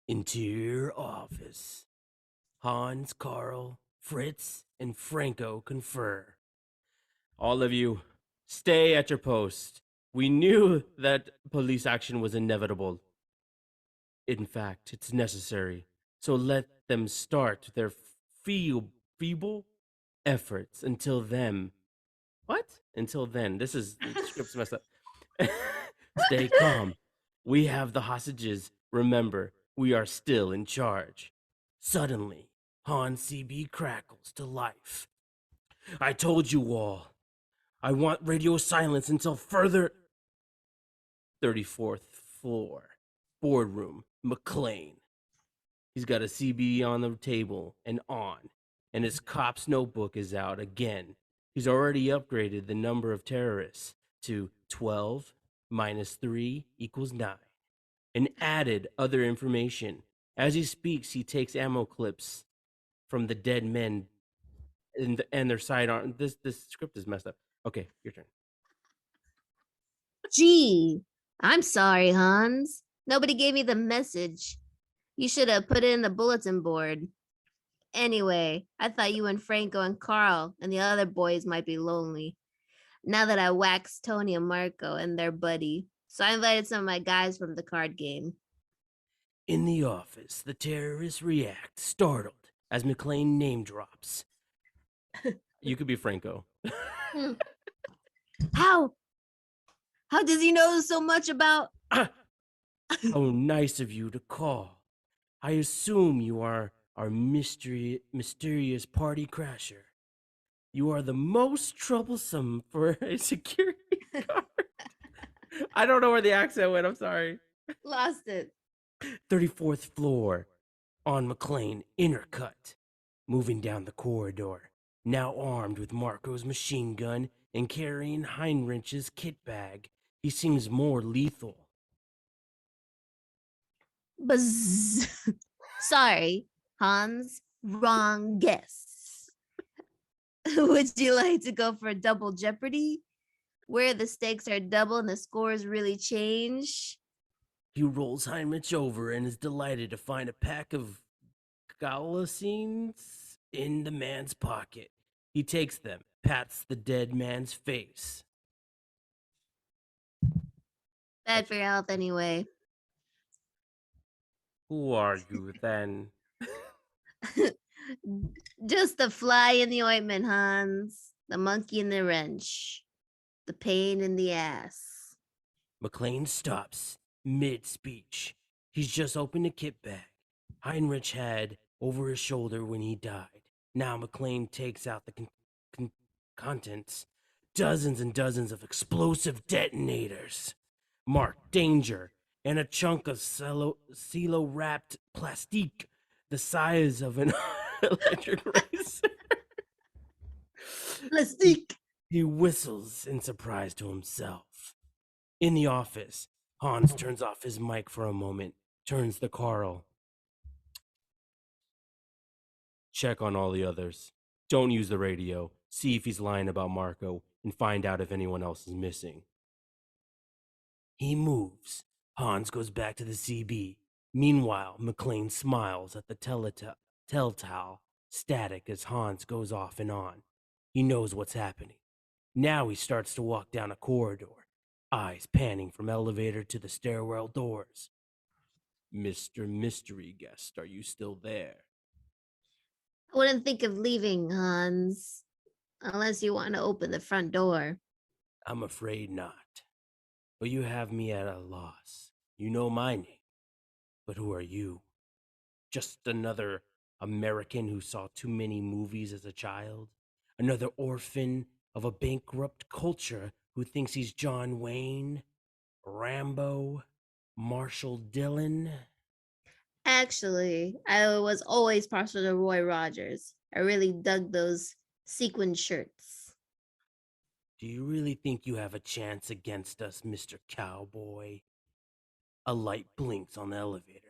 Interior office. Hans, Carl, Fritz, and Franco confer. All of you, stay at your post. We knew that police action was inevitable. In fact, it's necessary. So let them start their feeble efforts until then. What? Until then. This is the script's messed up. Stay calm. We have the hostages. Remember, we are still in charge. Suddenly, Han CB crackles to life. I told you all. I want radio silence until further. 34th floor. Boardroom. McLean. He's got a CB on the table and on, and his cop's notebook is out again. He's already upgraded the number of terrorists to 12 minus 3 equals 9, and added other information. As he speaks, he takes ammo clips from the dead men and their sidearm. This script is messed up. Okay, your turn. Gee, I'm sorry, Hans. Nobody gave me the message. You should have put it in the bulletin board. Anyway, I thought you and Franco and Carl and the other boys might be lonely. Now that I waxed Tony and Marco and their buddy, so I invited some of my guys from the card game. In the office, the terrorists react, startled, as McLean name drops. You could be Franco. How? How does he know so much about... How nice of you to call. I assume you are our mysterious party crasher. You are the most troublesome for a security guard. I don't know where the accent went. I'm sorry. Lost it. 34th floor. On McLean, inner cut. Moving down the corridor. Now armed with Marco's machine gun and carrying Heinrich's kit bag. He seems more lethal. Buzz. Sorry, Hans. Wrong guess. Would you like to go for double jeopardy? Where the stakes are double and the scores really change? He rolls Heinrich over and is delighted to find a pack of Galacines in the man's pocket. He takes them, pats the dead man's face. Bad for your health anyway. Who are you then? Just the fly in the ointment, Hans. The monkey in the wrench. The pain in the ass. McLean stops mid-speech. He's just opened a kit bag Heinrich had over his shoulder when he died. Now McLean takes out the contents. Dozens and dozens of explosive detonators. Marked danger. And a chunk of cello-wrapped plastique the size of an electric razor. Plastique. He whistles in surprise to himself. In the office, Hans turns off his mic for a moment, turns to Carl. Check on all the others. Don't use the radio. See if he's lying about Marco and find out if anyone else is missing. He moves. Hans goes back to the CB. Meanwhile, McLean smiles at the telltale static as Hans goes off and on. He knows what's happening. Now he starts to walk down a corridor, eyes panning from elevator to the stairwell doors. Mr. Mystery Guest, are you still there? I wouldn't think of leaving, Hans. Unless you want to open the front door. I'm afraid not. But you have me at a loss. You know my name. But who are you? Just another American who saw too many movies as a child? Another orphan of a bankrupt culture who thinks he's John Wayne, Rambo, Marshall Dillon? Actually, I was always partial to Roy Rogers. I really dug those sequin shirts. Do you really think you have a chance against us, Mr. Cowboy? A light blinks on the elevator.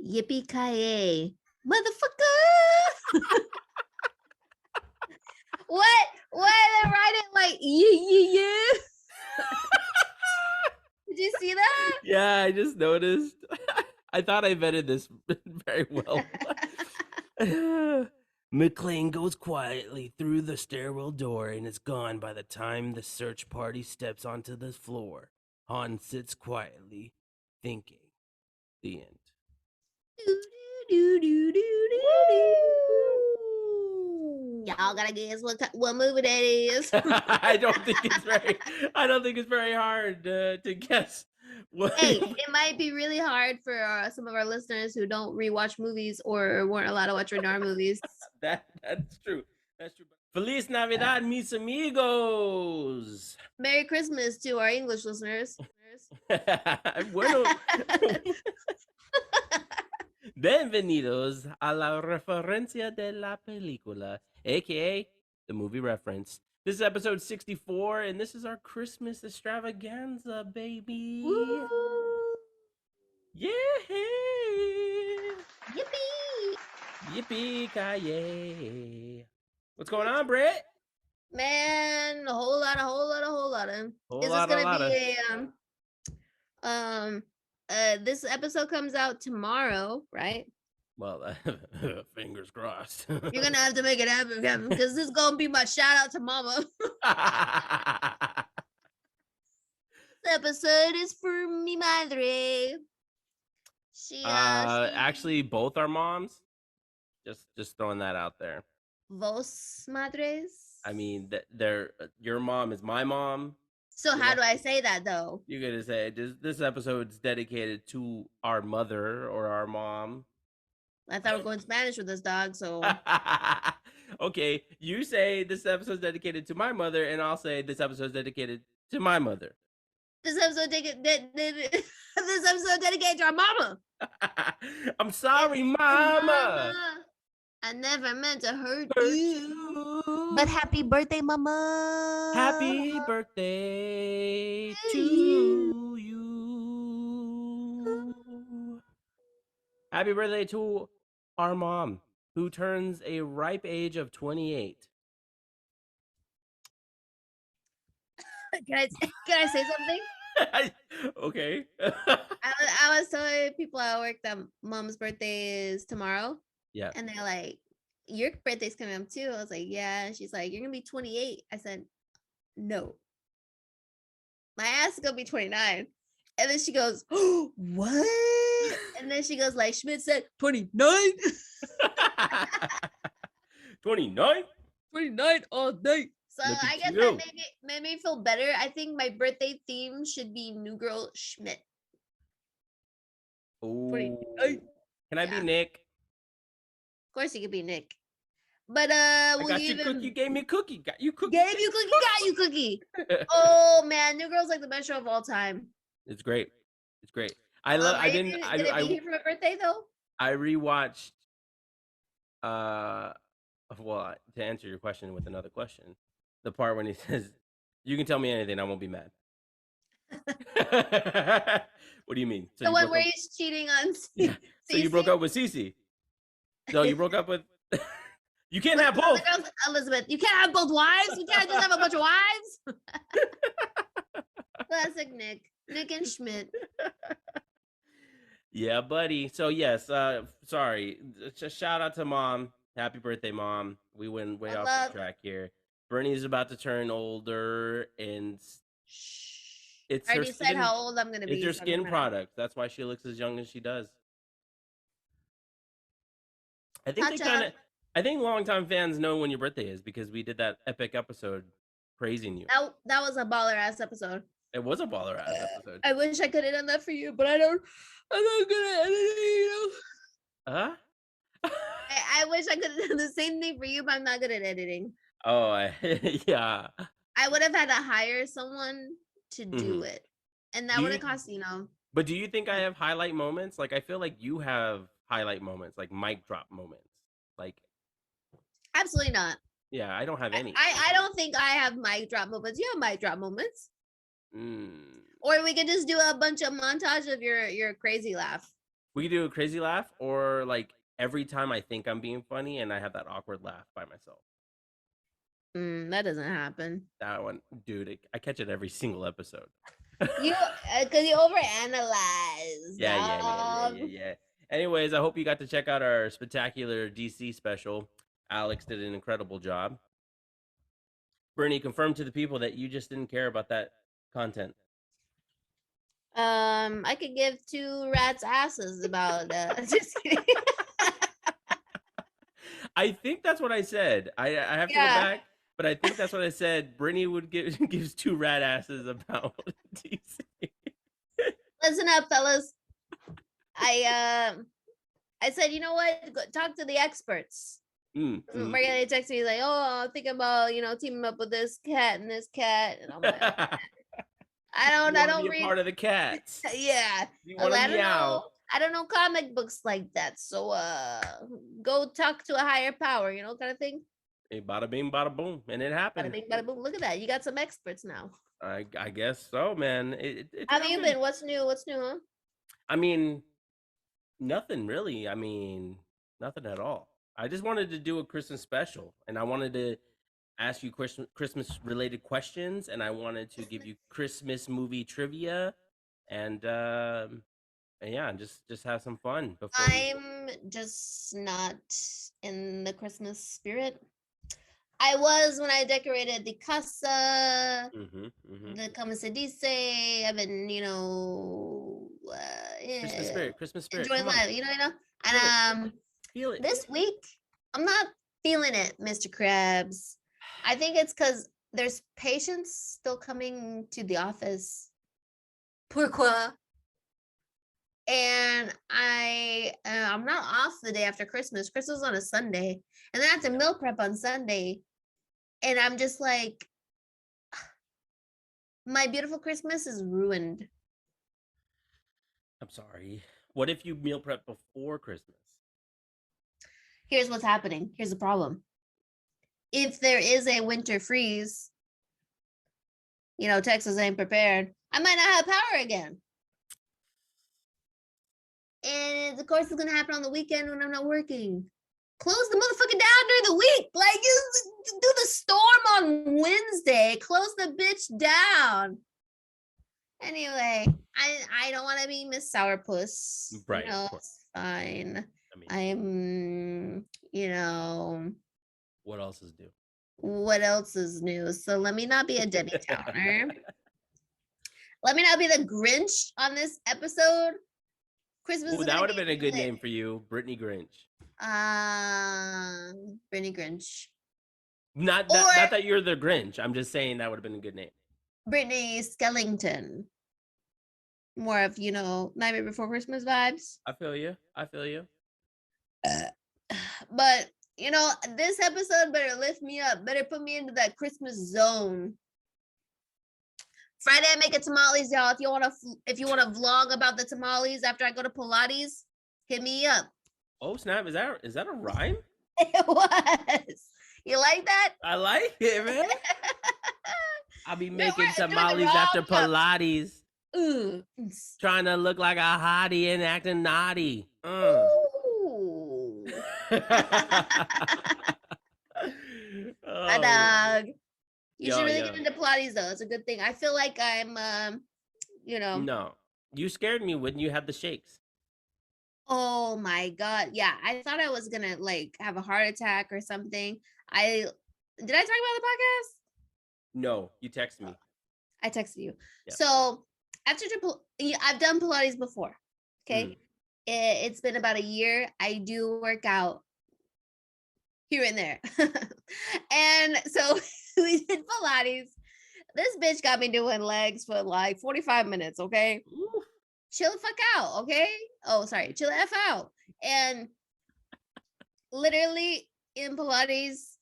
Yippee-ki-yay, motherfucker! What? Why did I write it like yeah? Did you see that? Yeah, I just noticed. I thought I vetted this very well. McLean goes quietly through the stairwell door and is gone by the time the search party steps onto the floor. Han sits quietly, thinking. The end. Y'all gotta guess what movie that is. I don't think it's very hard to guess. What Hey, it might be really hard for some of our listeners who don't rewatch movies or weren't allowed to watch our movies. That's true. That's true. Feliz Navidad, mis amigos. Merry Christmas to our English listeners. Bueno. Bienvenidos a la referencia de la película, aka the movie reference. This is episode 64, and this is our Christmas extravaganza, baby. Woo! Yeah! Yippee! Yippee ki What's going on, Britt? Man, a whole lot. Is this gonna be this episode comes out tomorrow, right? Well, fingers crossed. You're gonna have to make it happen, Kevin, because this is gonna be my shout out to Mama. This episode is for mi madre. She actually, both our moms. Just throwing that out there. Vos madres. I mean, they're your mom is my mom. So how do I say that though? You're gonna say this episode's dedicated to our mother or our mom. I thought we were going Spanish with this dog, so okay. You say this episode's dedicated to my mother, and I'll say this episode's dedicated to my mother. This episode dedicated to our mama. I'm sorry, mama. I never meant to hurt you. But happy birthday, mama. Happy birthday to you. Happy birthday to our mom, who turns a ripe age of 28. Can I say something? Okay. I was telling people at work that mom's birthday is tomorrow. Yeah. And they're like, your birthday's coming up too. I was like, yeah. She's like, you're gonna be 28. I said, no. My ass is gonna be 29. And then she goes, oh, what? And then she goes, like Schmidt said, 29. 29? 29 all day. So I guess you. that made me feel better. I think my birthday theme should be New Girl Schmidt. Oh. 29. Can I be Nick? Of course you could be Nick. But I got you cookie, gave me cookie, got you cookie. Gave you cookie, got you cookie. Oh man, New Girl's like the best show of all time. It's great. It's great. I love I didn't I be here for my birthday though? I rewatched well, to answer your question with another question. The part when he says, "You can tell me anything, I won't be mad." What do you mean? So the one where he's cheating on yeah. So you broke up with Cece. No, you broke up with you can't have both. Elizabeth, you can't have both wives. You can't just have a bunch of wives. Classic Nick. Nick and Schmidt. Yeah, buddy. So yes, sorry. Just shout out to mom. Happy birthday, mom. We went way off the track here. Bernie's about to turn older, and it's I already said how old I'm gonna be. It's your skin product. That's why she looks as young as she does. I think longtime fans know when your birthday is because we did that epic episode praising you. That was a baller ass episode. It was a baller ass episode. I wish I could have done that for you, but I'm not good at editing, you know. Huh? I wish I could have done the same thing for you, but I'm not good at editing. Oh, yeah. I would have had to hire someone to do it. And that would have cost, But do you think I have highlight moments? Like, I feel like you have highlight moments, like mic drop moments. Like, absolutely not. Yeah, I don't have any. I don't think I have mic drop moments. You have mic drop moments. Or we could just do a bunch of montage of your crazy laugh. We could do a crazy laugh, or like every time I think I'm being funny and I have that awkward laugh by myself. That doesn't happen. That one, dude, I catch it every single episode. You, because you overanalyze, dog. Yeah. Anyways, I hope you got to check out our spectacular DC special. Alex did an incredible job. Brittany, confirm to the people that you just didn't care about that content. I could give two rats asses about just kidding. I think that's what I said. I have to go Yeah. back, but I think that's what I said. Brittany would give gives two rat asses about DC. Listen up, fellas. I said, you know what? Go, talk to the experts. Margarita texted me like, "Oh, I'm thinking about teaming up with this cat and this cat," and I'm like, I don't be a read. part of the cats. Yeah, You I was want to like, I don't meow. know. I don't know comic books like that. So go talk to a higher power, kind of thing. Hey, bada bing, bada boom, and it Bada happened. bing, bada boom. Look at that. You got some experts now. I guess so, man. It How turned have out you good. been? What's new? What's new, huh? I mean, nothing really. I mean, nothing at all. I just wanted to do a Christmas special, and I wanted to ask you Christmas related questions, and I wanted to give you Christmas movie trivia, and yeah, just have some fun before we. I'm just not in the Christmas spirit. I was when I decorated the casa, the Como se dice. I've been, Christmas spirit. enjoying Come on, life, feel it, And feel it. this week, I'm not feeling it, Mr. Krabs. I think it's because there's patients still coming to the office. Pourquoi? And I'm not off the day after Christmas. Christmas on a Sunday, and then I have to meal prep on Sunday, and I'm just like, my beautiful Christmas is ruined. I'm sorry. What if you meal prep before Christmas? Here's what's happening. Here's the problem. If there is a winter freeze, Texas ain't prepared, I might not have power again. And of course, it's going to happen on the weekend when I'm not working. Close the motherfucker down during the week. Like, you do the storm on Wednesday. Close the bitch down. Anyway, I don't want to be Miss Sourpuss. Right. It's fine. I'm, What else is new? What else is new? So let me not be a Debbie Downer. Let me not be the Grinch on this episode. Christmas. Ooh, that would have been a good name for you, Brittany Grinch. Brittany Grinch. Not that you're the Grinch. I'm just saying that would have been a good name. Brittany Skellington. More of, Nightmare Before Christmas vibes. I feel you. But, this episode better lift me up. Better put me into that Christmas zone. Friday, I make a tamales, y'all. If you want to vlog about the tamales after I go to Pilates, hit me up. Oh snap! Is that a rhyme? It was. You like that? I like it, man. I'll be making tamales after Pilates. Trying to look like a hottie and acting naughty. Ooh. My dog. You should really get into Pilates, though. It's a good thing. I feel like I'm, No. You scared me when you had the shakes. Oh my God. Yeah. I thought I was going to have a heart attack or something. Did I talk about the podcast? No, you texted me. I texted you. Yeah. So I've done Pilates before. Okay. It's been about a year. I do work out here and there. And so we did Pilates. This bitch got me doing legs for 45 minutes. Okay. Ooh. Chill the fuck out, okay? Oh, sorry, chill the F out. And literally in Pilates,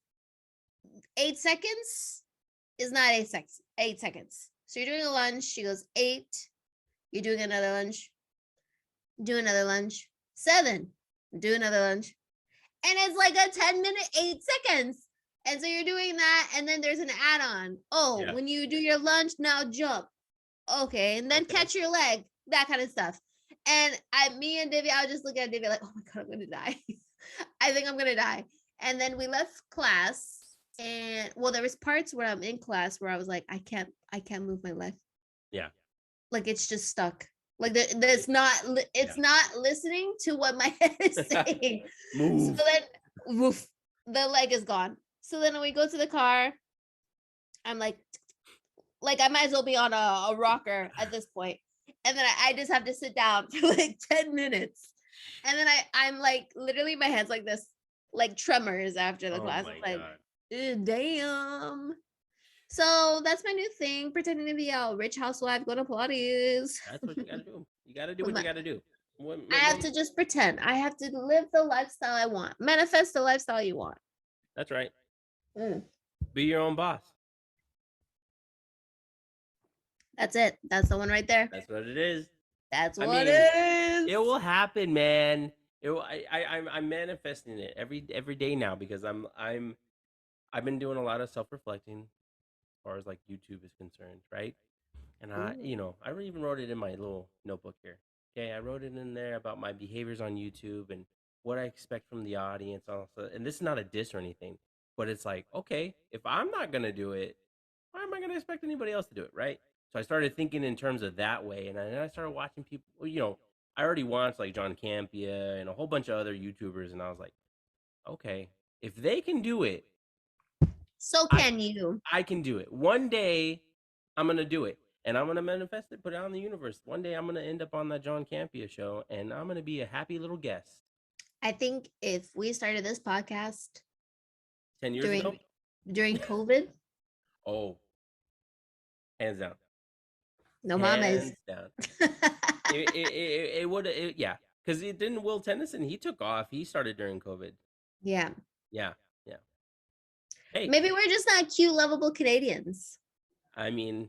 8 seconds is not 8 seconds. 8 seconds. So you're doing a lunge, she goes 8. You're doing another lunge. Do another lunge. 7. Do another lunge. And it's like a 10-minute, 8 seconds. And so you're doing that, and then there's an add-on. Oh, when you do your lunge, now jump. Okay, and then catch your leg. That kind of stuff. And me and Divya, I was just looking at Divya like, oh my God, I'm gonna die. I think I'm gonna die. And then we left class, and there was parts where I'm in class where I was like, I can't move my leg. Yeah. like it's just stuck. Like there's not it's not listening to what my head is saying. Move. So then woof, the leg is gone. So then when we go to the car, I'm like I might as well be on a rocker at this point. And then I just have to sit down for like 10 minutes. And then I'm like literally my hands like this, like tremors after the class. I'm like, damn. So that's my new thing, pretending to be a rich housewife, go to Pilates. That's what you gotta do. You gotta do what you gotta do. I have to just pretend. I have to live the lifestyle I want. Manifest the lifestyle you want. That's right. Be your own boss. That's it. That's the one right there. That's what it is. That's what it is. It will happen, man. I'm manifesting it every day now because I've been doing a lot of self-reflecting as far as like YouTube is concerned, right? And I even wrote it in my little notebook here. Okay, I wrote it in there about my behaviors on YouTube and what I expect from the audience. Also, and this is not a diss or anything, but it's like, okay, if I'm not gonna do it, why am I gonna expect anybody else to do it, right? So I started thinking in terms of that way, and then I started watching people. I already watched like John Campia and a whole bunch of other YouTubers, and I was like, okay, if they can do it, so can you. I can do it. One day, I'm gonna do it, and I'm gonna manifest it, put it out in the universe. One day, I'm gonna end up on that John Campia show, and I'm gonna be a happy little guest. I think if we started this podcast 10 years ago, during COVID, oh, hands down, no mamas. hands down. It would, yeah, because it didn't. Will Tennyson, he took off. He started during COVID. Yeah. Hey, maybe we're just not cute, lovable Canadians. I mean,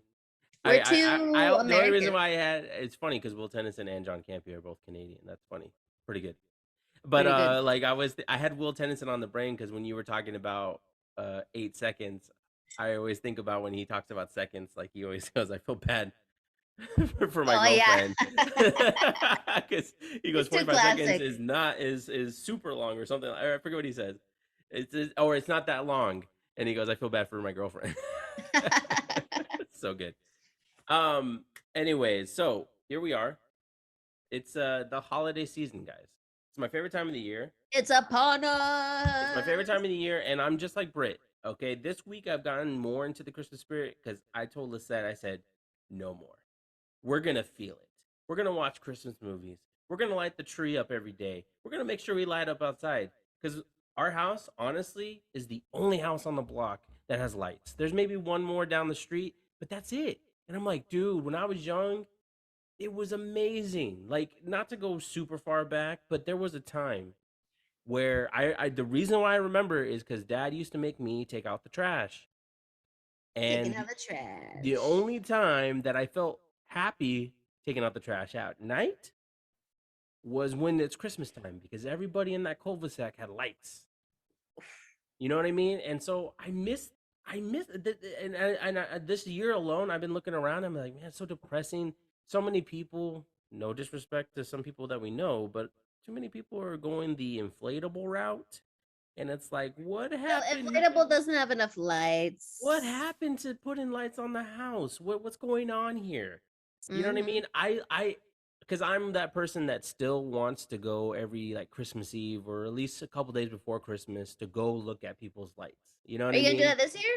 we're too American. The only reason why it's funny because Will Tennyson and John Campia are both Canadian. That's funny, pretty good. But good. Like I had Will Tennyson on the brain because when you were talking about 8 seconds, I always think about when he talks about seconds. Like he always goes, "I feel bad for my girlfriend," because he goes 45 seconds is super long or something. I forget what he says. It's not that long, and he goes, "I feel bad for my girlfriend." So good. Anyways, so here we are. It's the holiday season, guys. It's my favorite time of the year. It's upon us. It's my favorite time of the year, and I'm just like Britt. Okay, this week I've gotten more into the Christmas spirit because I told Lisette, I said, no more. We're gonna feel it. We're gonna watch Christmas movies. We're gonna light the tree up every day. We're gonna make sure we light up outside because our house, honestly, is the only house on the block that has lights. There's maybe one more down the street, but that's it. And I'm like, dude, when I was young, it was amazing. Like, not to go super far back, but there was a time where I the reason why I remember is because Dad used to make me take out the trash. And taking out the trash. The only time that I felt happy taking out the trash at night was when it's Christmas time because everybody in that cul-de-sac had lights. You know what I mean? And so I miss this year alone, I've been looking around. I'm like, man, it's so depressing. So many people, no disrespect to some people that we know, but too many people are going the inflatable route. And it's like, what happened? The inflatable doesn't have enough lights. What happened to putting lights on the house? What's going on here? You know what I mean? Because I'm that person that still wants to go every like Christmas Eve or at least a couple days before Christmas to go look at people's lights. You know what I mean? Are you gonna do that this year?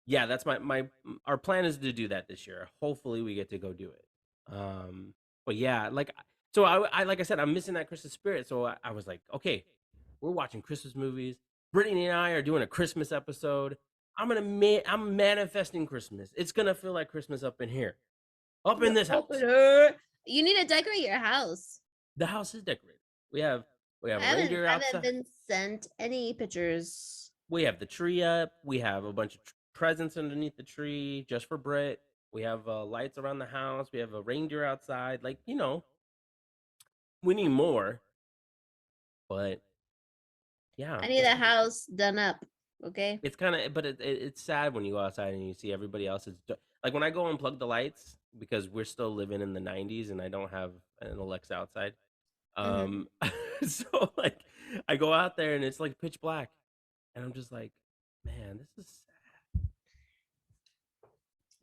Yeah, that's our plan is to do that this year. Hopefully we get to go do it. But yeah, like so I like I said, I'm missing that Christmas spirit. So I was like, okay, we're watching Christmas movies. Brittany and I are doing a Christmas episode. I'm manifesting Christmas. It's gonna feel like Christmas up in here, up in this house. You need to decorate your house. The house is decorated. We have reindeer outside. I haven't been sent any pictures. We have the tree up. We have a bunch of presents underneath the tree just for Britt. We have lights around the house. We have a reindeer outside. Like, you know, we need more. But yeah, I need the house done up. Okay. It's kind of, but it's sad when you go outside and you see everybody else's. Like when I go unplug the lights because we're still living in the 90s and I don't have an Alexa outside. So like I go out there and it's like pitch black, and I'm just like, man, this is sad.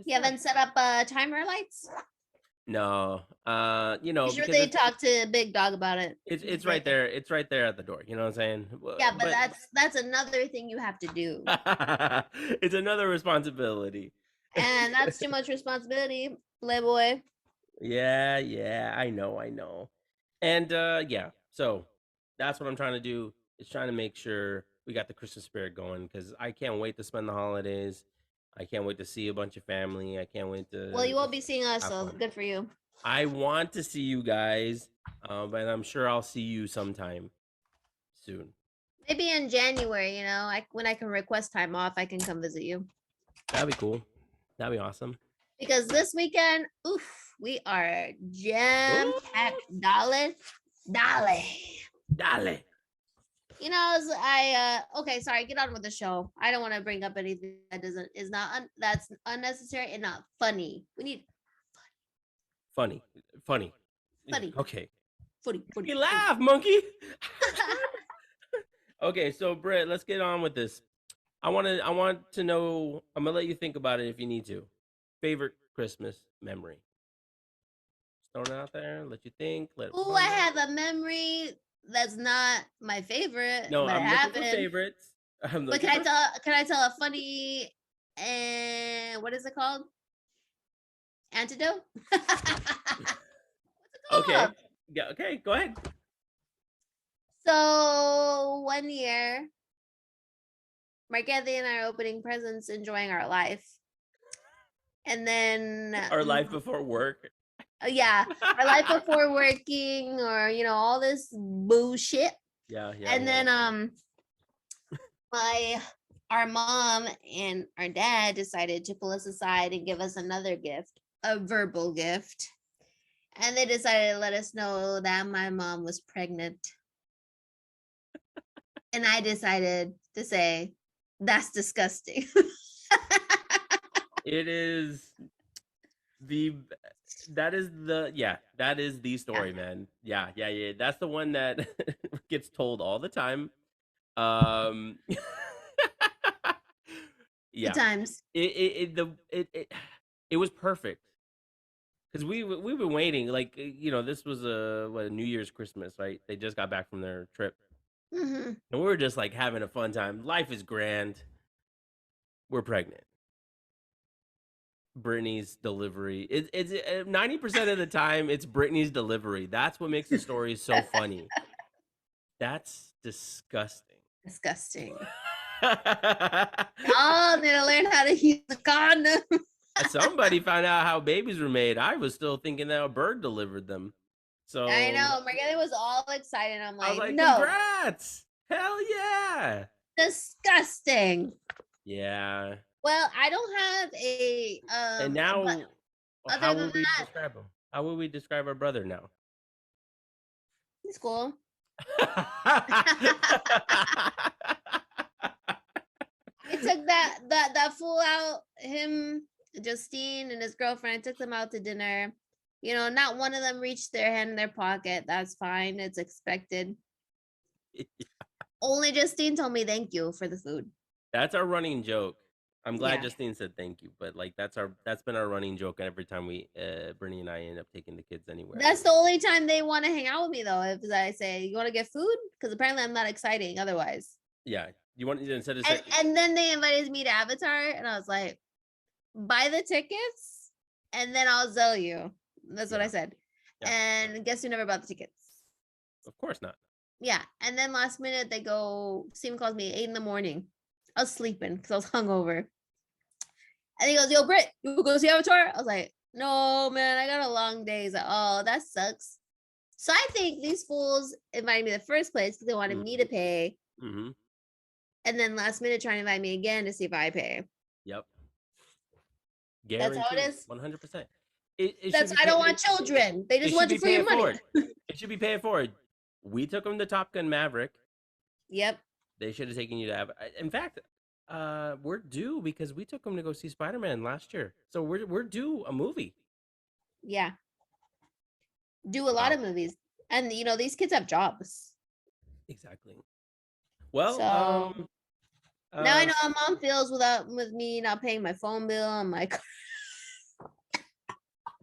You haven't set up timer lights? No, You sure because they talked to Big Dog about it? it's Right right there. there. It's right there at the door. You know what I'm saying? Yeah, but But that's another thing you have to do. it's another responsibility. And that's too much responsibility, playboy. Yeah, I know. And yeah, so that's what I'm trying to do is trying to make sure we got the Christmas spirit going because I can't wait to spend the holidays. I can't wait to see a bunch of family. I can't wait Well, to you won't be seeing us, have so fun. good for you. I want to see you guys, but I'm sure I'll see you sometime soon. Maybe in January, when I can request time off, I can come visit you. That'd be cool. That'd be awesome. Because this weekend, oof, we are jam Ooh, packed, dolly. dale. Okay, sorry, get on with the show. I don't want to bring up anything that doesn't is not that's unnecessary and not funny. We need Funny. Funny. funny, Okay. funny, funny, You funny. laugh, monkey. Okay, so Britt, let's get on with this. I want to know. I'm gonna let you think about it if you need to. Favorite Christmas memory. Just throwing it out there. Let you think. Let it Oh, I ponder. have a memory that's not my favorite, No, but it I'm looking for happened. favorites. I'm But looking can I for. tell can I tell a funny and what is it called? Antidote? What's it Okay. called? Yeah. Okay. Go ahead. So 1 year, Marquette and I are opening presents, enjoying our life. And then Our life before work. yeah, our life before working or all this bullshit. Yeah. And then my our mom and our dad decided to pull us aside and give us another gift, a verbal gift. And they decided to let us know that my mom was pregnant. And I decided to say, that's disgusting. It is the. That is the Yeah, story, man. Yeah. That's the one that gets told all the time. Um. good Yeah. times. It was perfect because we've been waiting. Like this was a New Year's Christmas, right? They just got back from their trip, Hmm. and we were just like having a fun time. Life is grand. We're pregnant. Brittany's delivery. It's 90% of the time it's Brittany's delivery. That's what makes the story so funny. That's disgusting. Disgusting. Y'all need to learn how to use a condom. Somebody found out how babies were made. I was still thinking that a bird delivered them. I So know. Margarita was all excited. I'm I was like, like, no, congrats. Hell yeah. disgusting. Yeah. Well, I don't have And but now, other how than would we that, describe him? How would we describe our brother now? it's cool. I took that fool out, him, Justine, and his girlfriend. I took them out to dinner. Not one of them reached their hand in their pocket. That's fine. It's expected. Only Justine told me thank you for the food. That's our running joke. I'm glad Yeah. Justine said thank you, but like that's been our running joke every time we Brittany and I end up taking the kids anywhere. That's the only time they want to hang out with me though. If I say, you want to get food? Because apparently I'm not exciting otherwise. Yeah. You want instead of And then they invited me to Avatar, and I was like, buy the tickets, and then I'll sell you. That's what I Yeah. said. Yeah. And guess who never bought the tickets? Of course not. Yeah. And then last minute they go, Steven calls me 8 a.m. I was sleeping because I was hungover. And he goes, yo, Britt, you go see Avatar? I was like, no, man, I got a long day. He's like, oh, that sucks. So I think these fools invited me in the first place because they wanted me to pay. Mm-hmm. And then last minute trying to invite me again to see if I pay. Yep. That's how it Guaranteed. is. 100%. It That's should be I don't want children. They it just should want be you for your paying money. forward. It should be paying forward. We took them to Top Gun Maverick. Yep. They should have taken you to have. In fact, we're due because we took them to go see Spider-Man last year. So we're due a movie. Yeah. Do a lot of movies. And these kids have jobs. Exactly. Well, So now I know how mom feels with me not paying my phone bill and my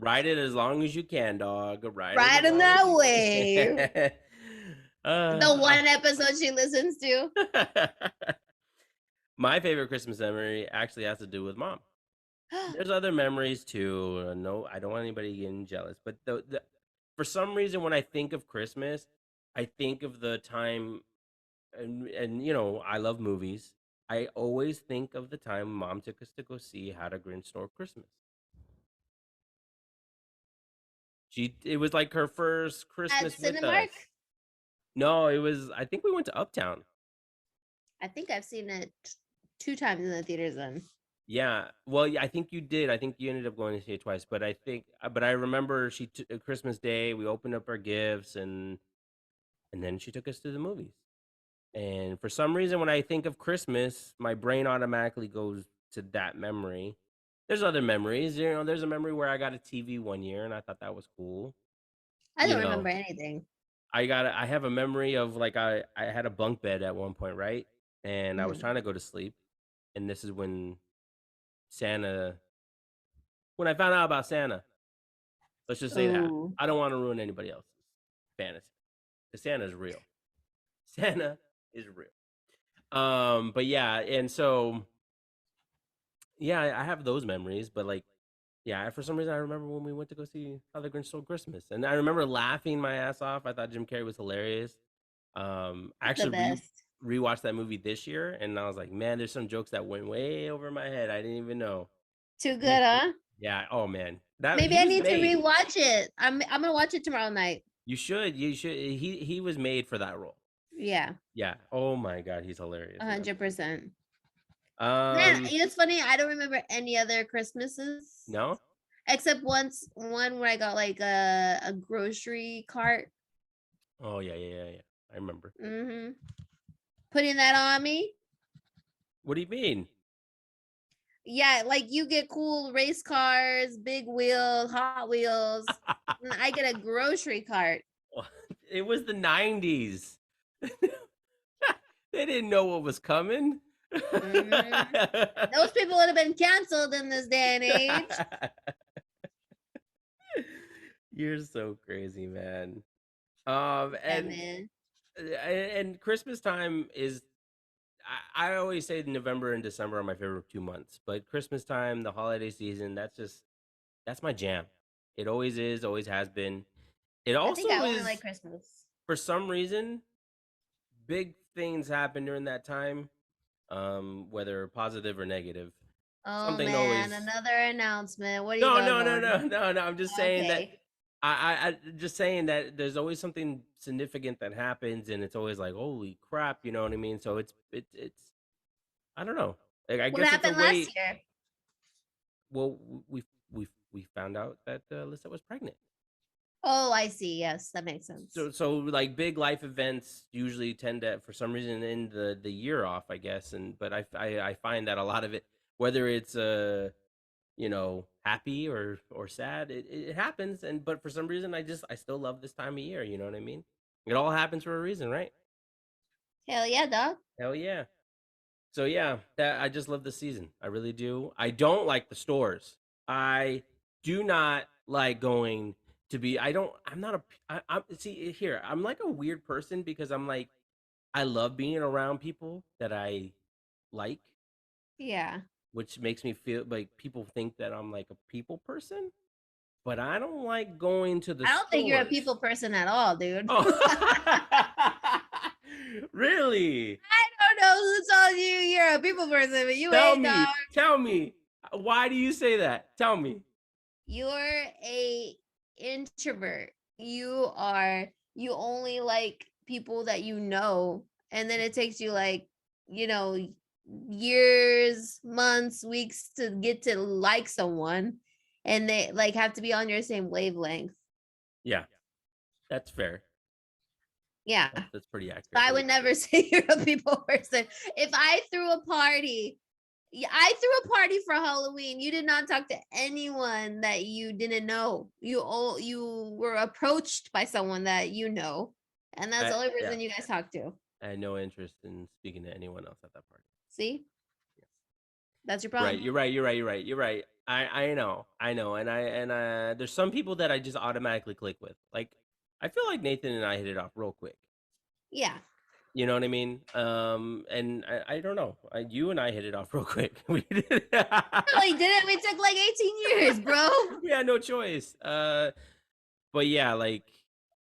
Ride it as long as you can, dog. Ride it as Riding long as that you wave. can. The one episode she listens to. My favorite Christmas memory actually has to do with mom. There's other memories too. No, I don't want anybody getting jealous, but for some reason, when I think of Christmas, I think of the time, and I love movies. I always think of the time mom took us to go see How to Grinch Stole Christmas. It was like her first At Christmas with Cinemark? us. No, it was. I think we went to Uptown. I think I've seen it 2 times in the theaters then. Yeah, well, yeah, I think you did. I think you ended up going to see it twice, but I remember Christmas Day. We opened up our gifts, and then she took us to the movies. And for some reason, when I think of Christmas, my brain automatically goes to that memory. There's other memories. There's a memory where I got a TV one year, and I thought that was cool. I You don't know, remember anything. I have a memory of like I had a bunk bed at one point, right? And I was Mhm. trying to go to sleep, and this is Santa when I found out about Santa. Let's just say that. Oh, I don't want to ruin anybody else's fantasy. Because Santa's real. Santa is real. But yeah, and so yeah, I have those memories, but like yeah, for some reason I remember when we went to go see How the Grinch Stole Christmas. And I remember laughing my ass off. I thought Jim Carrey was hilarious. I the actually best. rewatched that movie this year, and I was like, man, there's some jokes that went way over my head. I didn't even know. Too He, good, huh? yeah. Oh man, that Maybe he I was need to made. rewatch it. I'm gonna watch it tomorrow night. You should. You should. He was made for that role. Yeah, Yeah. Oh my god, he's hilarious in that movie. 100%. Man, Um, it's funny. I don't remember any other Christmases no. except one where I got like a grocery cart. Oh yeah. I remember. Mm-hmm. Putting that on me. What do you mean? Yeah, like you get cool race cars, big wheels, Hot Wheels. And I get a grocery cart. It was the '90s. They didn't know what was coming. Mhm. Those people would have been canceled in this day and age. You're so crazy, man. Yeah, man. And Christmas time is I always say November and December are my favorite 2 months, but Christmas time, the holiday season, that's my jam. It always is, always has been. It I think I also only like is Christmas. for some reason big things happen during that time, whether positive or negative. Oh Something man, always. another announcement. What do you No, got no, no, going? no, no, no. I'm just saying that Okay. I just saying that there's always something significant that happens, and it's always like, holy crap, you know what I mean? So it's I don't know. Like I What guess it's a happened last way. year? Well, we found out that Alyssa was pregnant. Oh, I see. Yes, that makes sense. So like big life events usually tend to for some reason end the year off, I guess. And but I find that a lot of it, whether it's happy or sad, it happens. And but for some reason I still love this time of year. You know what I mean? It all happens for a reason, right? Hell yeah, dog. Hell yeah. So yeah, that I just love the season. I really do. I don't like the stores. I do not like going to be. I don't. I'm not a. I'm see here. I'm like a weird person because I'm like I love being around people that I like, Yeah. which makes me feel like people think that I'm like a people person. But I don't like going to the I don't think you're a stores. people person at all, dude. Oh, really? I don't know who told you you're a people person, but you Tell ain't, dog. me. Tell me. Why do you say that? Tell me. You're a introvert. You only like people that you know, and then it takes you like, you know, years, months, weeks to get to like someone, and they like have to be on your same wavelength. Yeah, that's fair. Yeah. That's pretty So accurate. I would never say you're a people person. If I threw a party, yeah, I threw a party for Halloween. You did not talk to anyone that you didn't know. You were approached by someone that you know, and that's the only Yeah, person you guys talked to. I had no interest in speaking to anyone else at that party. See, Yes. that's your Right, problem. you're right. You're right. You're right. You're right. I know, and there's some people that I just automatically click with. Like, I feel like Nathan and I hit it off real quick. Yeah. You know what I mean? And I don't know. You and I hit it off real quick. We did. Really didn't. We took like 18 years, bro. We had no choice. But yeah, like,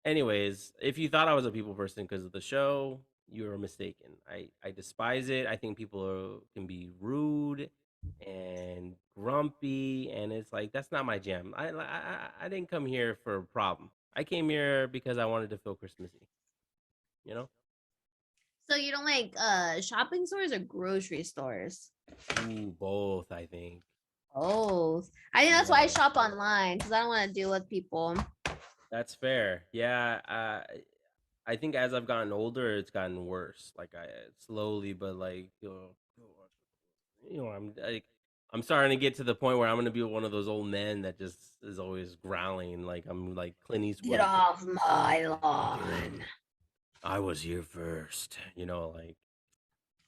anyways, if you thought I was a people person because of the show, you were mistaken. I despise it. I think can be rude and grumpy, and it's like that's not my jam. I didn't come here for a problem. I came here because I wanted to feel Christmassy. You know? So you don't like shopping stores or grocery stores? Ooh, both. I think. Oh, I think that's why I Yeah, shop online because I don't want to deal with people. that's fair. Yeah, I think as I've gotten older, it's gotten worse. Like I slowly, but like I'm like I'm starting to get to the point where I'm gonna be one of those old men that just is always growling, like I'm like Clint Get Eastwood. off my lawn. I was here first, like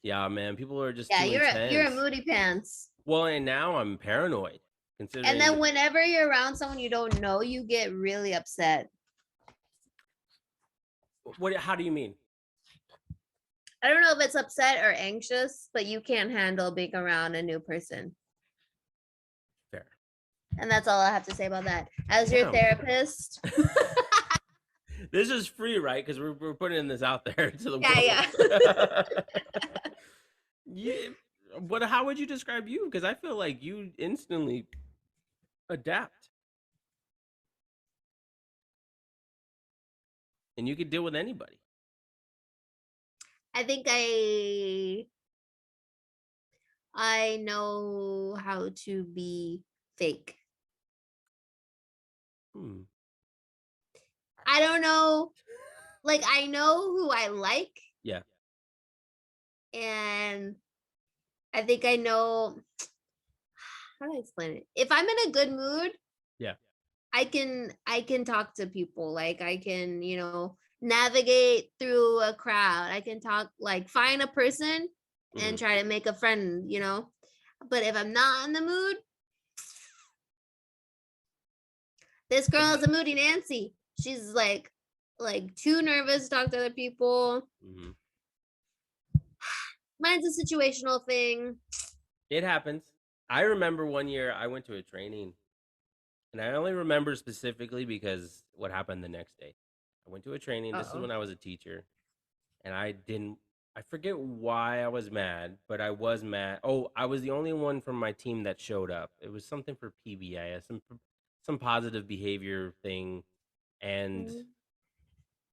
yeah, man. People are just Yeah, too you're a intense. moody pants. Well, and now I'm paranoid, And considering then whenever you're around someone you don't know, you get really upset. what. How do you mean? I don't know if it's upset or anxious, but you can't handle being around a new person. Fair. And that's all I have to say about that. As your Damn. therapist. This is free, right? Because we're putting this out there to the Yeah, world. Yeah, but how would you describe you? Because I feel like you instantly adapt, and you could deal with anybody. I think I know how to be fake. Hmm. I don't know. Like I know who I like, Yeah. and I think I know how do I explain it? If I'm in a good mood, Yeah. I can talk to people. Like I can, navigate through a crowd. I can talk like find a person and Hmm. try to make a friend. But if I'm not in the mood, this girl is a moody Nancy. She's like too nervous to talk to other people. Hmm. Mine's a situational thing. It happens. I remember one year I went to a training, and I only remember specifically because what happened the next day. I went to a training. This is Uh-oh. when I was a teacher, and I didn't. I forget why I was mad, but I was mad. Oh, I was the only one from my team that showed up. It was something for PBI, some positive behavior thing, and Mm.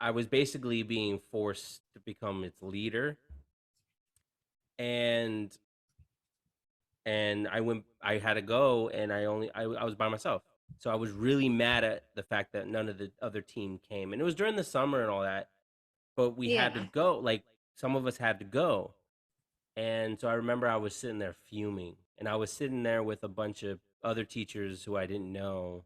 I was basically being forced to become its leader. And I had to go, and I was by myself. So I was really mad at the fact that none of the other team came. And it was during the summer and all that, but we had to Yeah. go. Like, some of us had to go. And so I remember I was sitting there fuming, and I was sitting there with a bunch of other teachers who I didn't know.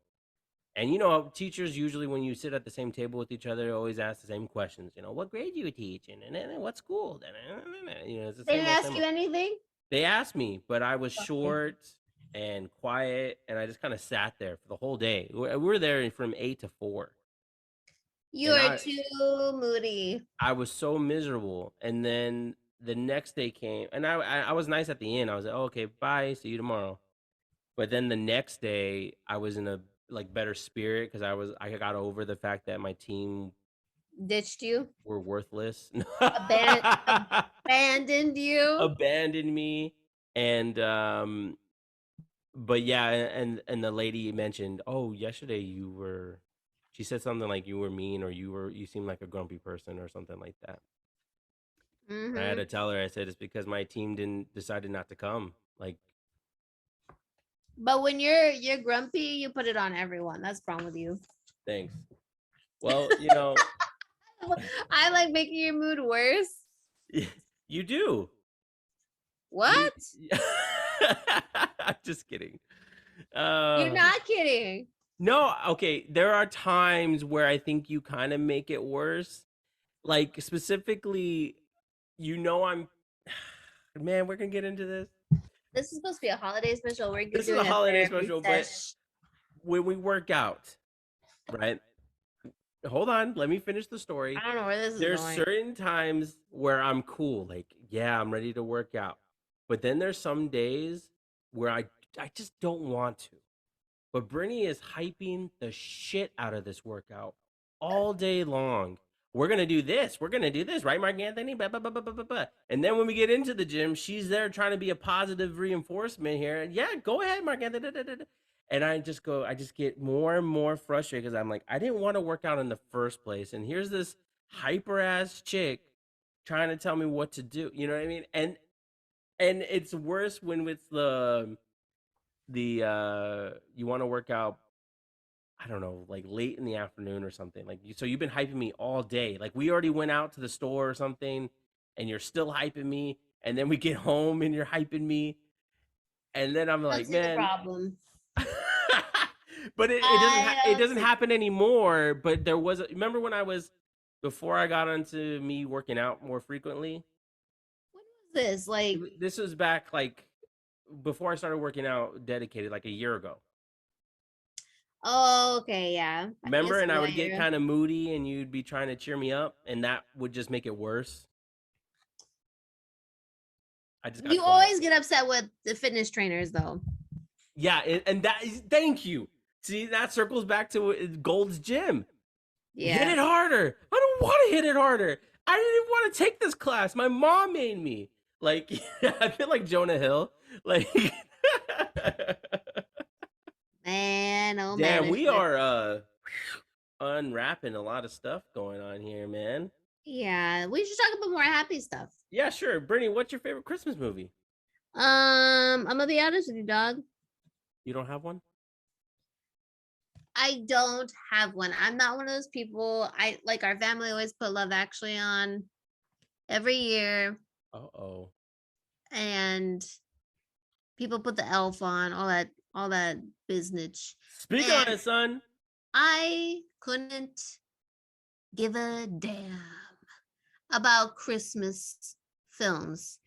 And teachers usually, when you sit at the same table with each other, always ask the same questions. What grade do you teach, and what school? It's the They same didn't old, ask same you old. anything? They asked me, but I was Okay. short and quiet, and I just kind of sat there for the whole day. We were there from 8 to 4, You and are I too moody. I was so miserable. And then the next day came, and I was nice at the end. I was like, oh, okay, bye, see you tomorrow. But then the next day, I was in a like better spirit because I got over the fact that my team Ditched you. were worthless, Aban- abandoned you. abandoned me, and but yeah, and the lady mentioned, oh, yesterday she said something like you were mean, or you seemed like a grumpy person or something like that. And I had Hmm. to tell her, I said, it's because my team didn't decided not to come. Like, But when you're grumpy, you put it on everyone. That's wrong with you. thanks. Well, I like making your mood worse. you do. You What? I'm just kidding. You're Uh not kidding. no, okay, there are times where I think you kind of make it worse. Like, specifically, I'm man, we're going to get into this. This is supposed to be a holiday special. We're This is doing a a holiday therapy special, but sesh. when we work out, right? Hold on, let me finish the I story. don't know where this is There's going. certain times where I'm cool, like, yeah, I'm ready to work out. But then there's some days where I just don't want to. But Brittany is hyping the shit out of this workout all day long. We're gonna do this. We're gonna do this, right, Mark Anthony? Blah, blah, blah, blah, blah, blah. And then when we get into the gym, she's there trying to be a positive reinforcement here. And yeah, go ahead, Mark Anthony. Da, da, da, da. And I just get more and more frustrated because I'm like, I didn't want to work out in the first place. And here's this hyper ass chick trying to tell me what to do. You know what I mean? And it's worse when it's the you want to work out, I don't know, like late in the afternoon or something. Like so you've been hyping me all day. Like we already went out to the store or something and you're still hyping me, and then we get home and you're hyping me, and then I'm I don't like, see the man. problem. But I it don't doesn't see. happen anymore, but there was remember when I was before I got into me working out more frequently? When was this? Like, This was back like before I started working out dedicated like a year ago. oh, okay, yeah. I can Remember? And see I why would get you're. kind of moody and you'd be trying to cheer me up, and that would just make it worse. I just got You quiet. always get upset with the fitness trainers, though. Yeah, and that is, thank you. See, that circles back to Gold's Gym. Hit Yeah. it harder. I don't want to hit it harder. I didn't want to take this class. My mom made me. Like, I feel like Jonah Hill. Like, Man, oh damn, we management. are unwrapping a lot of stuff going on here, man. Yeah, we should talk about more happy stuff. Yeah, sure. Brittany, what's your favorite Christmas movie? I'm gonna be honest with you, dog. You don't have one? I don't have one. I'm not one of those people. I like our family always put Love Actually on every year, Uh-oh. and people put the elf on, all that business. Speak on And it, son. I couldn't give a damn about Christmas films.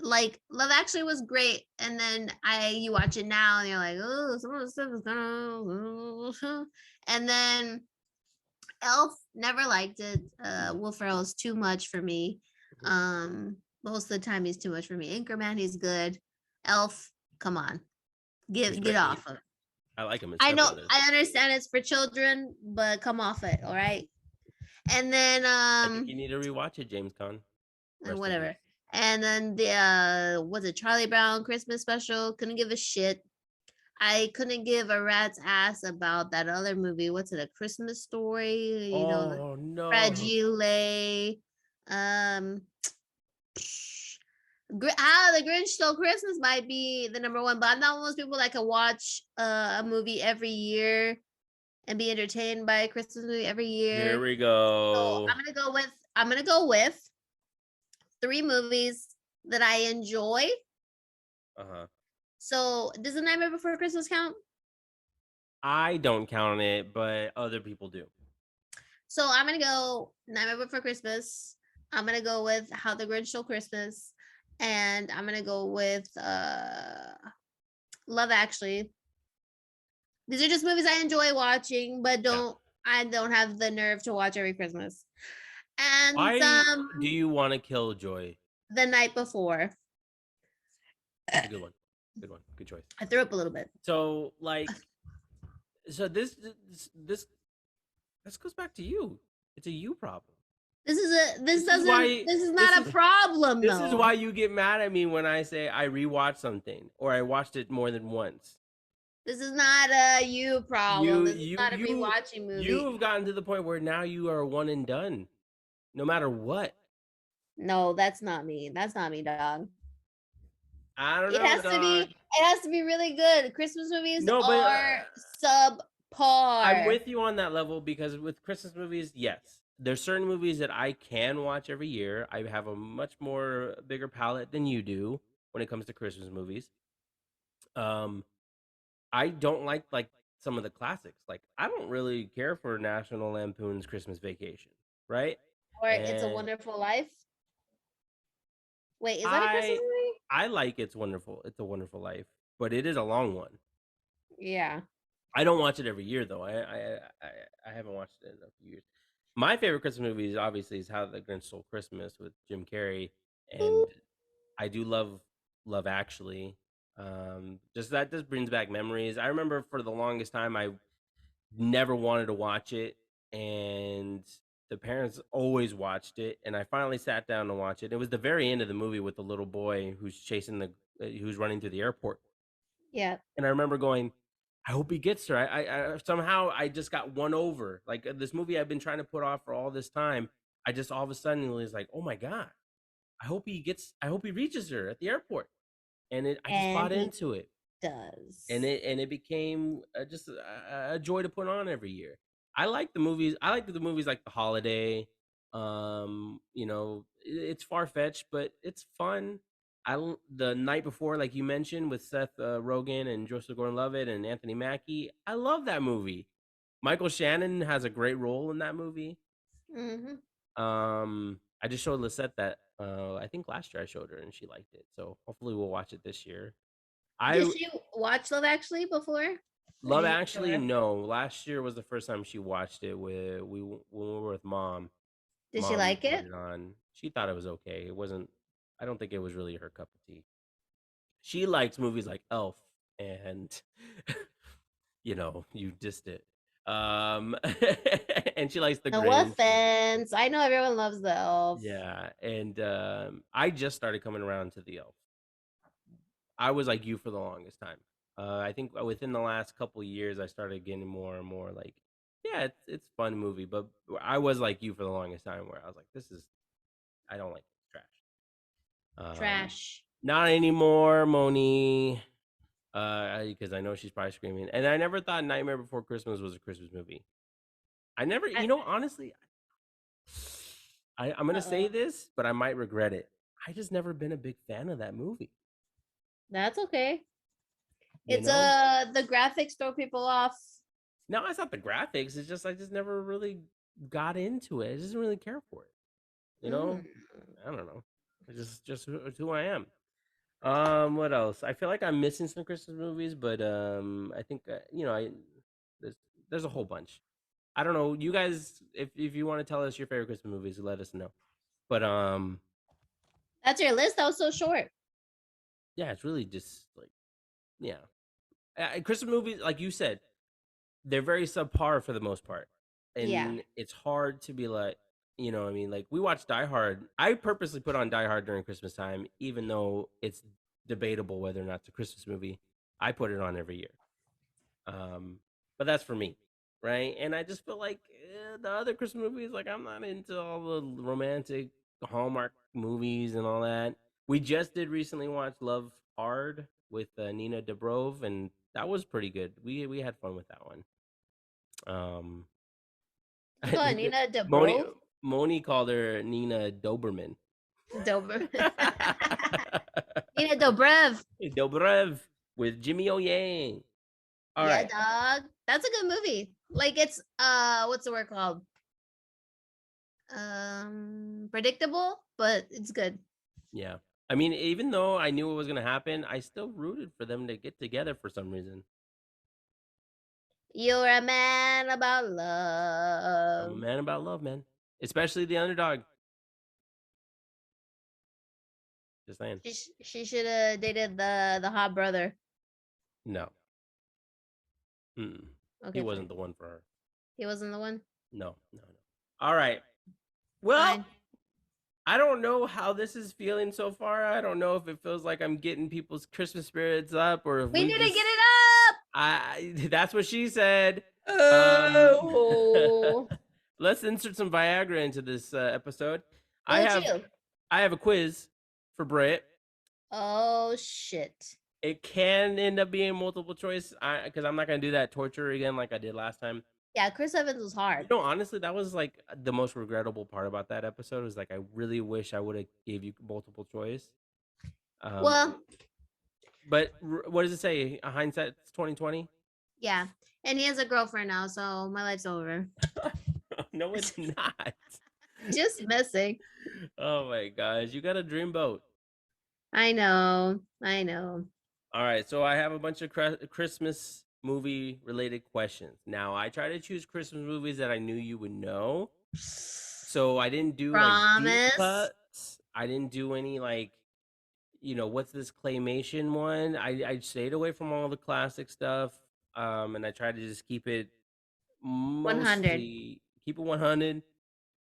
Like Love Actually was great, and then you watch it now and you're like, oh, some of the stuff is gonna, and then Elf, never liked it. Will Ferrell's too much for me. Most of the time he's too much for me. Anchorman, he's good. Elf, come on, He's get great. off of. I like him. I know, I understand it's for children, but come off it, all right. And then I think you need to rewatch it, James Caan. whatever. And then the was it Charlie Brown Christmas special? Couldn't give a shit. I couldn't give a rat's ass about that other movie. What's it? A Christmas Story? You know, Oh no. Fragile. Um, How the Grinch Stole Christmas might be the number one, but I'm not one of those people that can watch a movie every year and be entertained by a Christmas movie every year. Here we So go. I'm gonna go with 3 movies that I enjoy. Uh-huh. So does The Nightmare Before Christmas count? I don't count it, but other people do. So I'm gonna go Nightmare Before Christmas. I'm gonna go with How the Grinch Stole Christmas, and I'm gonna go with Love Actually. These are just movies I enjoy watching, but I don't have the nerve to watch every Christmas. And Why do you want to kill Joy? The Night Before. That's a good one. Good one. Good choice. I threw up a little bit. So like, so this goes back to you. It's a you problem. This is not a problem. This is why you get mad at me when I say I rewatched something or I watched it more than once. This is not a you problem. This is not a rewatching movie. You've gotten to the point where now you are one and done, no matter what. No, that's not me. That's not me, dog. I don't know. It has to be really good. Christmas movies are subpar. I'm with you on that level because with Christmas movies, yes, there's certain movies that I can watch every year. I have a much more bigger palette than you do when it comes to Christmas movies. I don't like some of the classics. Like I don't really care for National Lampoon's Christmas Vacation, right? Or It's a Wonderful Life. Wait, is that a Christmas movie? I like It's Wonderful. It's a Wonderful Life, but it is a long one. Yeah. I don't watch it every year though. I haven't watched it in a few years. My favorite Christmas movie is obviously How the Grinch Stole Christmas with Jim Carrey, and I do love Love Actually. Just that just brings back memories. I remember for the longest time I never wanted to watch it, and the parents always watched it, and I finally sat down to watch it. It was the very end of the movie with the little boy who's running through the airport, Yeah. and I remember going, I hope he gets her. I somehow I just got won over. Like this movie I've been trying to put off for all this time. I just all of a sudden was like, oh my god, I hope he reaches her at the airport, and I just And bought he into it, does. and it became just a joy to put on every year. I like the movies like The Holiday. You know, it's far fetched, but it's fun. The Night Before, like you mentioned, with Seth Rogen and Joseph Gordon-Levitt and Anthony Mackie. I love that movie. Michael Shannon has a great role in that movie. Mm-hmm. I just showed Lisette that I think last year I showed her and she liked it. So hopefully we'll watch it this year. Did I she watch Love Actually before? Or Love did you show Actually, her? no. Last year was the first time she watched it when we were with mom. Did she Mom like put it? it on. She thought it was okay. It wasn't. I don't think it was really her cup of tea. She likes movies like Elf, and you dissed it. Um, and she likes The No Grinch. And, offense. I know everyone loves the elf. yeah, and I just started coming around to the Elf. I was like you for the longest time. I think within the last couple years, I started getting more and more like, yeah, it's a fun movie. But I was like you for the longest time, where I was like, this is I don't like it. It's trash. Trash. Not anymore, Moni. Because I know she's probably screaming. And I never thought Nightmare Before Christmas was a Christmas movie. I never, I, honestly, I'm gonna say uh-oh. this, but I might regret it. I just never been a big fan of that movie. That's okay. You It's know, the graphics throw people off. no, it's not the graphics. It's just I just never really got into it. I just didn't really care for it. You Mm. know, I don't know. It's just it's who I am. What else? I feel like I'm missing some Christmas movies, but I think there's there's a whole bunch. I don't know. You guys, if you want to tell us your favorite Christmas movies, let us know. But That's your list. That was so short. yeah, it's really just like yeah, Christmas movies, like you said, they're very subpar for the most part, Yeah. and it's hard to be like, I mean, like we watch Die Hard. I purposely put on Die Hard during Christmas time, even though it's debatable whether or not it's a Christmas movie. I put it on every year. But that's for me, right? And I just feel like the other Christmas movies, like I'm not into all the romantic Hallmark movies and all that. We just did recently watch Love Hard with Nina Dobrov, and that was pretty good. We had fun with that one. Um, You call it Nina Moni Dobrov? Moni called her Nina Doberman. Dober. Nina Dobrev. Dobrev with Jimmy O Yang. All Yeah, right. dog. That's a good movie. Like it's what's the word called? Predictable, but it's good. Yeah. I mean, even though I knew it was going to happen, I still rooted for them to get together for some reason. You're a man about I'm a love. man about love, man. Especially the underdog. Just saying. She should have dated the hot brother. No. Mm-mm. He Okay, wasn't fine. the one for her. He wasn't the one. No, no, no. All right. Well, Fine. I don't know how this is feeling so far. I don't know if it feels like I'm getting people's Christmas spirits up or if We we need to get just it that's what she said. up. Um Oh, let's insert some Viagra into this episode. I who have you? I have a quiz for Britt. Oh shit. It can end up being multiple choice because I'm not gonna do that torture again like I did last time. Yeah, Chris Evans was hard. Honestly, that was like the most regrettable part about that episode. Was like I really wish I would have gave you multiple choice. Well, But what does it say? Hindsight's 2020. yeah. And he has a girlfriend now, so my life's over. No, it's not. Just messing. Oh my gosh, you got a dream boat. I know. I know. All right, so I have a bunch of Christmas movie related questions. Now, I try to choose Christmas movies that I knew you would know. So I didn't do like deep Promise. cuts. I didn't do any like, what's this claymation one? I stayed away from all the classic stuff. And I tried to just keep it 100. mostly keep it 100.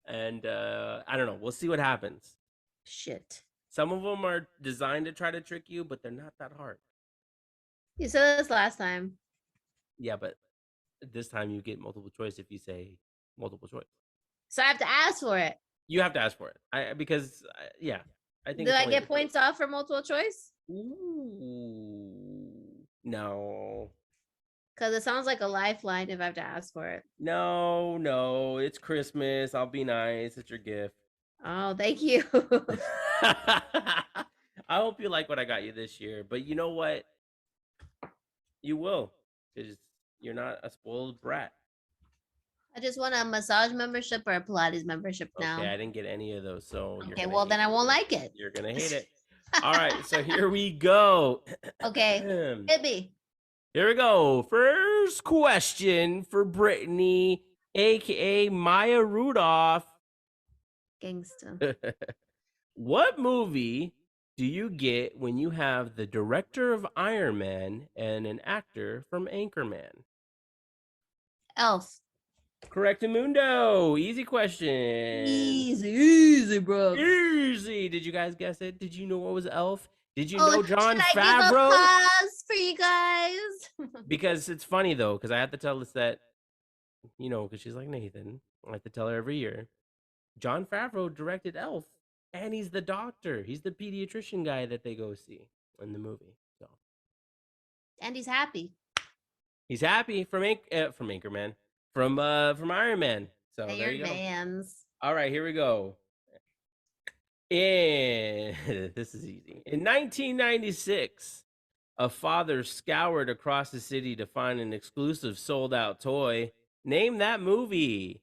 And I don't know. We'll see what happens. Shit. Some of them are designed to try to trick you, but they're not that hard. You said this last time. Yeah, but this time you get multiple choice if you say multiple choice. So I have to ask for it. You have to ask for it. Yeah, I think. Do it's I only get points off for multiple choice? Ooh, no, Because it sounds like a lifeline if I have to ask for it. no. It's Christmas. I'll be nice. It's your gift. Oh, thank you. I hope you like what I got you this year. But you know what? You will, because you're not a spoiled brat. I just want a massage membership or a Pilates membership now. Okay, I didn't get any of those, so Okay, well then I won't like it. You're gonna hate it. All right, so here we go. Okay, hit me. Here we go. First question for Brittany, aka Maya Rudolph. Gangsta. What movie do you get when you have the director of Iron Man and an actor from Anchorman? Elf. Correctamundo. Easy question. Easy, bro. Easy. Did you guys guess it? Did you know what was Elf? Did you Oh, know John should I Favreau? give a pause for you guys? Because it's funny though, because I have to tell this that, because she's like Nathan. I have to tell her every year. John Favreau directed Elf, and he's the doctor. He's the pediatrician guy that they go see in the movie. So And he's happy. he's happy from Anchorman, from Iron Man. So Hey, there you your go. mans. All right, here we go. And this is easy. In 1996, a father scoured across the city to find an exclusive sold-out toy. Name that movie.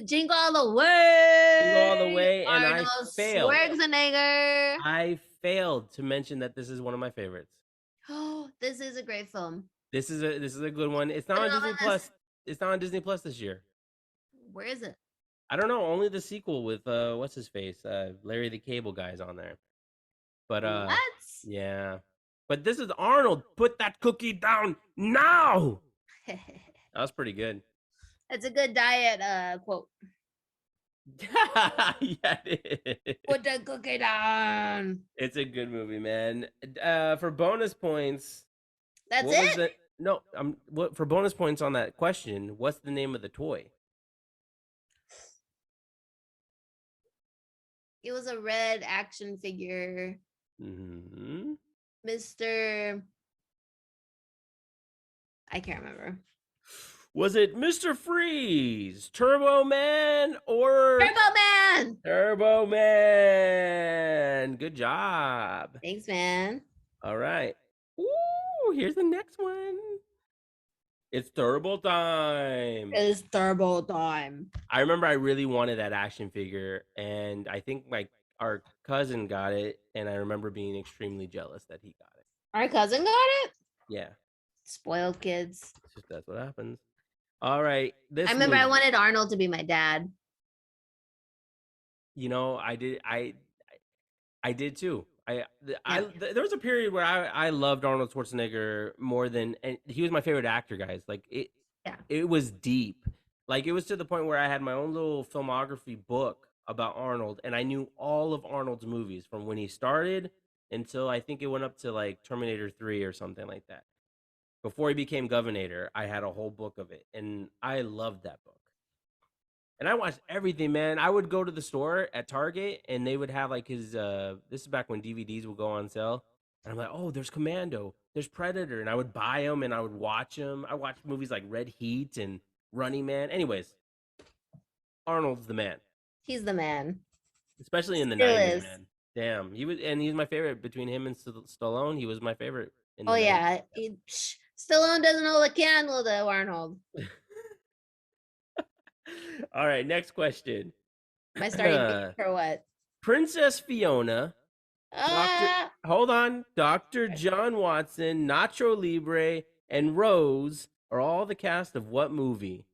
Jingle all the way. Jingle all the way, and Arnold I failed. Schwarzenegger. I failed to mention that this is one of my favorites. Oh, this is a great film. This is a good one. It's not on Disney Plus. It's not on Disney Plus this year. Where is it? I don't know. Only the sequel with what's his face, Larry the Cable Guy's on there. But what? yeah. But this is Arnold. Put that cookie down now. That was pretty good. It's a good diet quote. Yeah, it is. Put the cookie down. It's a good movie, man. For bonus points. That's it? No, for bonus points on that question, what's the name of the toy? It was a red action figure. Mm-hmm. Mr. I can't remember. Was it Mr. Freeze, Turbo Man, or Turbo Man? Turbo Man. Good job. Thanks, man. All right. Ooh, here's the next one. It's Turbo time. It's Turbo time. I remember I really wanted that action figure, and I think our cousin got it, and I remember being extremely jealous that he got it. Our cousin got it? Yeah. Spoiled kids. That's what happens. All right. I remember I wanted Arnold to be my dad. I did too. There was a period where I loved Arnold Schwarzenegger more than, and he was my favorite actor, guys. Like it. Yeah. It was deep. Like it was to the point where I had my own little filmography book about Arnold, and I knew all of Arnold's movies from when he started until I think it went up to like Terminator 3 or something like that. Before he became Governor, I had a whole book of it, and I loved that book. And I watched everything, man. I would go to the store at Target, and they would have like his. This is back when DVDs would go on sale, and I'm like, oh, there's Commando, there's Predator, and I would buy them and I would watch them. I watched movies like Red Heat and Running Man. Anyways, Arnold's the man. He's the man, especially in the 90s, man. Damn, he's my favorite. Between him and Stallone, he was my favorite. Oh yeah, Stallone doesn't hold a candle to Arnold. All right, next question. Am I starting for what? Princess Fiona Doctor, Ah, hold on. Dr. John Watson, Nacho Libre, and Rose are all the cast of what movie?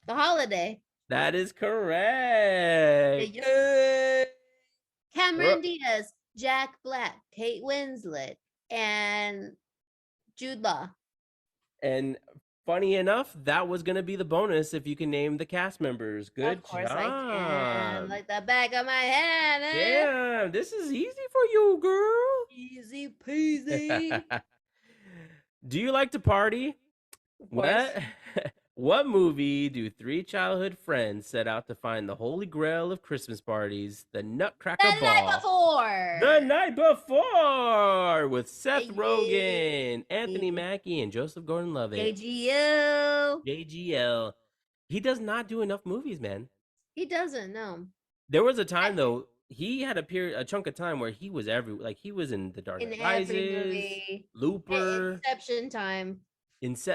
The Holiday. That is Yeah, correct. yeah. Ro- Cameron Diaz, Jack Black, Kate Winslet, and Jude Law. And funny enough, that was going to be the bonus if you can name the cast members. Of Good course I can. job. Like the back of my hand. Damn, this is easy for you, Easy girl. peasy. Do you like to party? Of course. What what movie do three childhood friends set out to find the holy grail of Christmas parties, the The Nutcracker night Ball? before. The Night Before with Seth Yeah. Rogen, Anthony Mackie, and Joseph Gordon-Levitt. JGO. JGL. He does not do enough movies, man. He doesn't know. There was a time though, he had a chunk of time where he was he was in The Dark In Knight every Rises, movie. Looper, Inception time.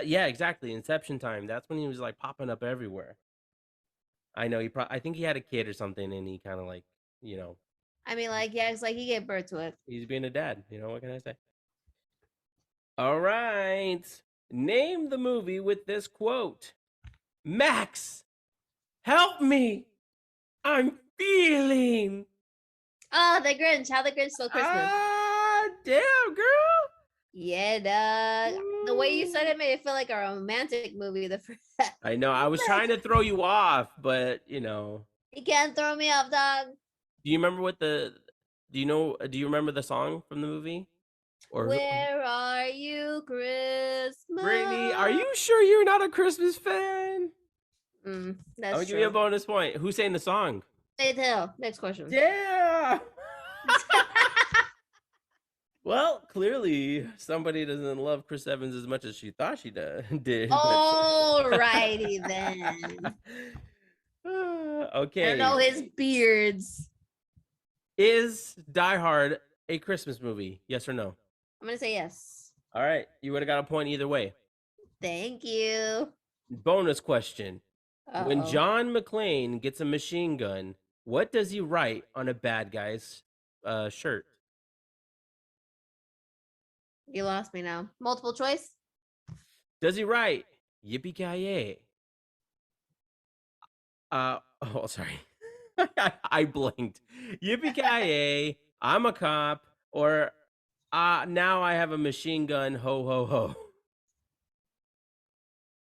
yeah, exactly, Inception time. That's when he was like popping up everywhere. I know I think he had a kid or something, and he kind of like, you know, I mean, like, yeah, it's like he gave birth to it. he's being a dad. You know, what can I say? All right, name the movie with this quote: Max, help me, I'm feeling. Oh, the Grinch. How the Grinch Stole Christmas. Ah, damn, girl. Yeah, dog. The way you said it made it feel like a romantic movie. The first. I know. I was trying to throw you off, but you know. You can't throw me off, dog. Do you remember what the? Do you know? Do you remember the song from the movie? Or Where are you, Christmas? Brittany? Are you sure you're not a Christmas fan? That's I'll true. give you a bonus point. Who sang the song? Faith Hill. Next question. Yeah. Well, clearly somebody doesn't love Chris Evans as much as she thought she did. Alrighty then. Okay. I don't know his beards. Is Die Hard a Christmas movie? Yes or no? I'm gonna say yes. All right. You would have got a point either way. Thank you. Bonus question. When Uh-oh. John McClane gets a machine gun, what does he write on a bad guy's shirt? You lost me now. Multiple choice? Does he write yippee-ki-yay? Oh, sorry. I blinked. Yippee-ki-yay, I'm a cop, or now I have a machine gun, ho, ho, ho.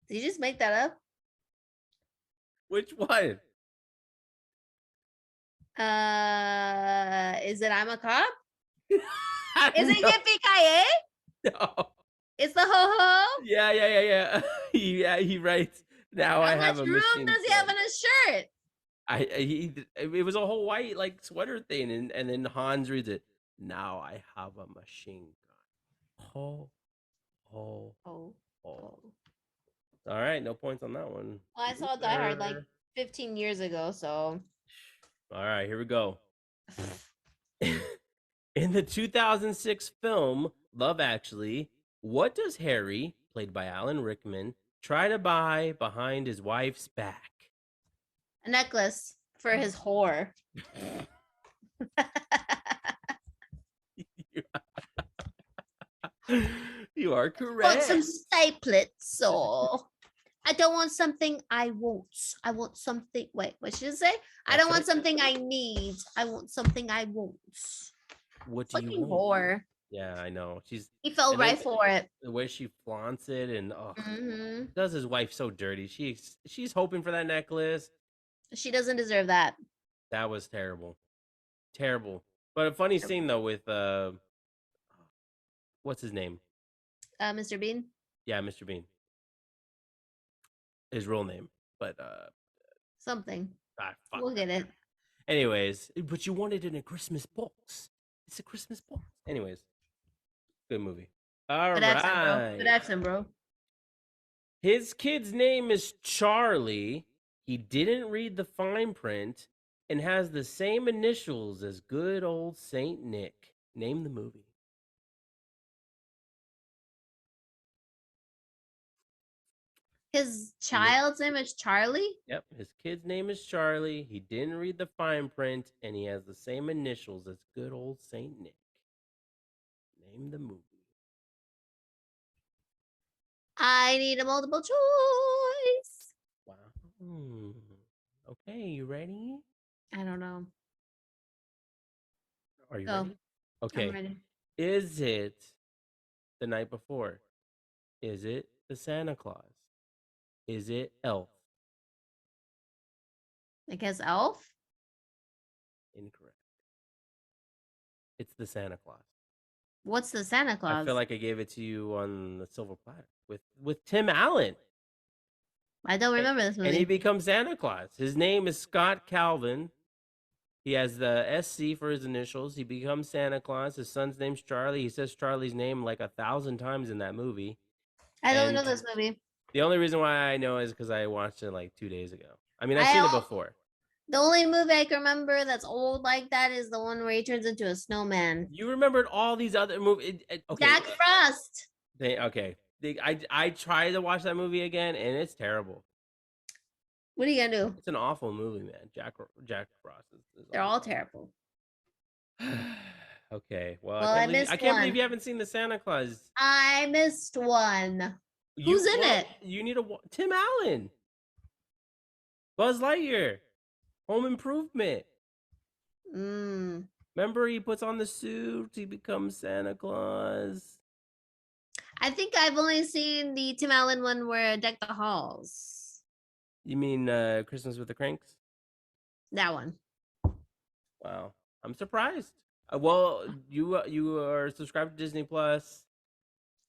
Did you just make that up? Which one? Is it I'm a cop? Is it No. Yippee-ki-yay? No. It's the ho-ho? Yeah. Yeah, he writes, now I How have much a machine room does he gun. have in his shirt? It was a whole white like sweater thing, and then Hans reads it. Now I have a machine gun. Ho, ho, Oh. ho. All right, no points on that one. Well, I saw Die Hard like 15 years ago, so. All right, here we go. In the 2006 film Love Actually, what does Harry, played by Alan Rickman, try to buy behind his wife's back? A necklace for his whore. You are Want correct. some staplets or I don't want something I want. I want something. Wait, what should it say? I don't want something I need. I want something I want. What do you Fucking want? whore. Yeah, I know. He fell and right then for it. the way she flaunts it, and Hmm does his wife so dirty. She's hoping for that necklace. She doesn't deserve that. That was terrible, terrible. But a funny scene though with what's his name? Mr. Bean. Yeah, Mr. Bean. His real name, but Something. fuck We'll get it. Anyways, but you want it in a Christmas box. It's a Christmas box. Anyways, good movie. All Good accent, bro. right. Good accent, bro. His kid's name is Charlie. He didn't read the fine print and has the same initials as good old Saint Nick. Name the movie. His child's name is Charlie? Yep, his kid's name is Charlie. He didn't read the fine print, and he has the same initials as good old Saint Nick. Name the movie. I need a multiple choice. Wow. Okay, you ready? I don't know. Are you Go. ready? I'm Okay. ready. Is it The Night Before? Is it The Santa Claus? Is it Elf? I guess Elf? Incorrect. It's The Santa Claus. What's the Santa Claus? I feel like I gave it to you on the silver platter with Tim Allen. I don't remember this movie. And he becomes Santa Claus. His name is Scott Calvin. He has the SC for his initials. He becomes Santa Claus. His son's name's Charlie. He says Charlie's name like 1,000 times in that movie. I don't know this movie. The only reason why I know is because I watched it like 2 days ago. I mean, I've seen it before. The only movie I can remember that's old like that is the one where he turns into a snowman. You remembered all these other movies. Okay. Jack Frost. I tried to watch that movie again, and it's terrible. What are you gonna do? It's an awful movie, man. Jack Frost is They're all terrible. Okay. Well, I can't believe you haven't seen the Santa Claus. I missed one. Who's in it? You need Tim Allen. Buzz Lightyear. Home Improvement. Remember, he puts on the suit. He becomes Santa Claus. I think I've only seen the Tim Allen one where Deck the Halls. You mean Christmas with the Cranks? That one. Wow, I'm surprised. Well, you are subscribed to Disney Plus.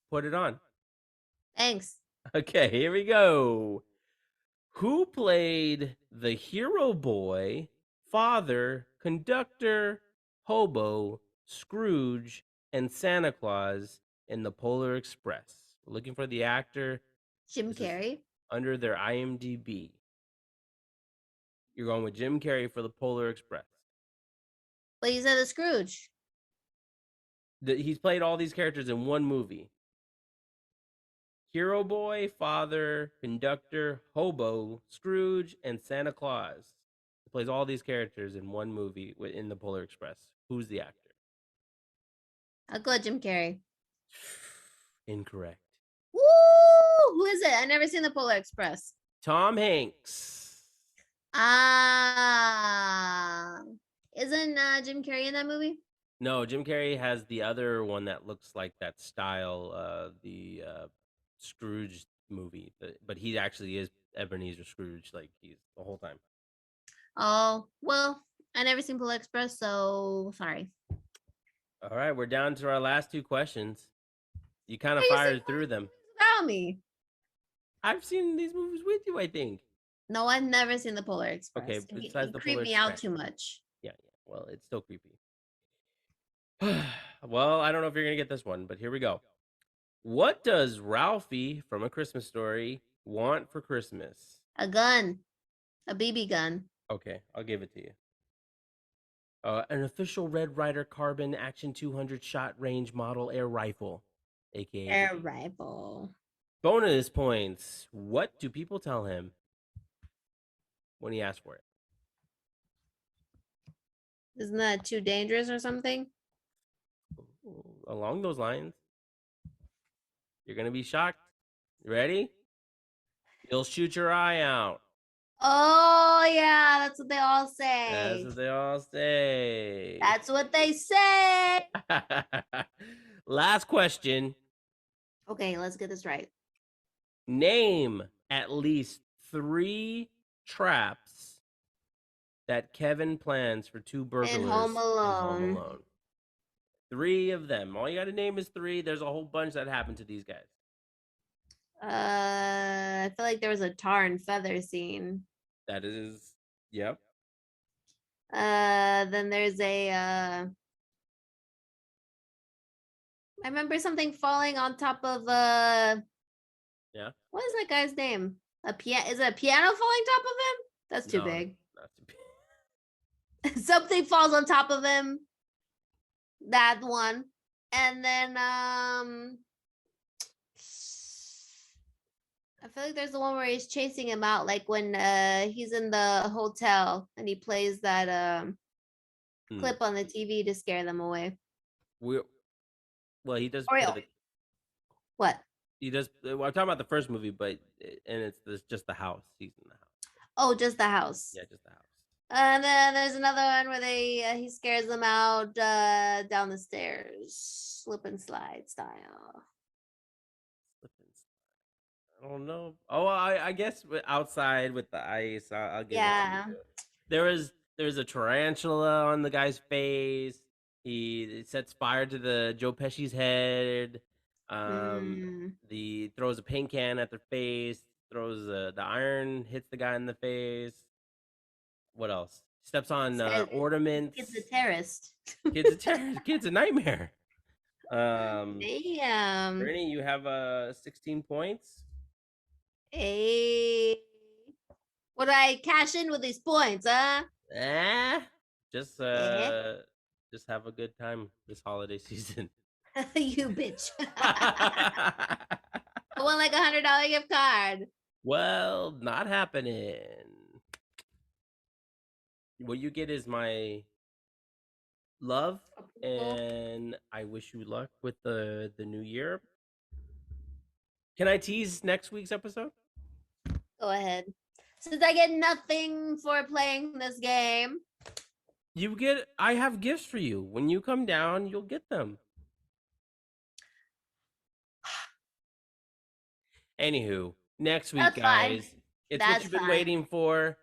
Put it on. Thanks. Okay, here we go. Who played the hero boy, father, conductor, hobo, Scrooge, and Santa Claus in the Polar Express? We're looking for the actor. Jim Carrey. Under their IMDb. You're going with Jim Carrey for the Polar Express. But you said the Scrooge. He's played all these characters in one movie. Hero boy, father, conductor, hobo, Scrooge, and Santa Claus. He plays all these characters in one movie in the Polar Express. Who's the actor? I'll go Jim Carrey. Incorrect. Woo! Who is it? I've never seen the Polar Express. Tom Hanks. Isn't Jim Carrey in that movie? No, Jim Carrey has the other one that looks like that style, the Scrooge movie, but he actually is Ebenezer Scrooge, like he's the whole time. Oh, well, I never seen Polar Express, so sorry. All right, we're down to our last two questions. You kind of fired through them. Without me. I've seen these movies with you, I think. No, I've never seen the Polar Express. Okay, besides the creep Polar me Express. out too much. Yeah. Well, it's still creepy. Well, I don't know if you're gonna get this one, but here we go. What does Ralphie from A Christmas Story want for Christmas? A gun. A BB gun. Okay, I'll give it to you. An official Red Ryder Carbon Action 200 shot range model air rifle, aka air rifle. Bonus points. What do people tell him when he asks for it? Isn't that too dangerous or something? Along those lines. You're gonna be shocked. You ready? You'll shoot your eye out. Oh yeah, that's what they all say. That's what they all say. That's what they say. Last question. Okay, let's get this right. Name at least 3 traps that Kevin plans for 2 burglars in Home Alone. 3 of them. All you got to name is 3. There's a whole bunch that happened to these guys. I feel like there was a tar and feather scene. That is, yep. Then there's I remember something falling on top of yeah. What is that guy's name? Is it a piano falling top of him? That's too big. Not too big. Something falls on top of him. That one. And then I feel like there's the one where he's chasing him out, like when he's in the hotel and he plays that clip on the TV to scare them away. Well, he does Or play the. what? He does. Well, I'm talking about the first movie, but and it's just the house. He's in the house. Oh, just the house. Yeah, just the house. And then there's another one where he scares them out down the stairs, slip and slide style. I don't know. Oh, I guess outside with the ice, I'll give it to Yeah. you. There was a tarantula on the guy's face. He sets fire to the Joe Pesci's head. The throws a paint can at their face. Throws the iron, hits the guy in the face. What else? Steps on ornaments. It's a terrorist. Kid's a terrorist. Kid's a nightmare. Damn. Brittany, you have 16 points. Hey. What do I cash in with these points, huh? Just just have a good time this holiday season. You bitch. I want like $100 gift card. Well, not happening. What you get is my love, and I wish you luck with the new year. Can I tease next week's episode? Go ahead. Since I get nothing for playing this game. I have gifts for you. When you come down, you'll get them. Anywho, next week, That's guys, fine. it's That's what you've been fine. waiting for.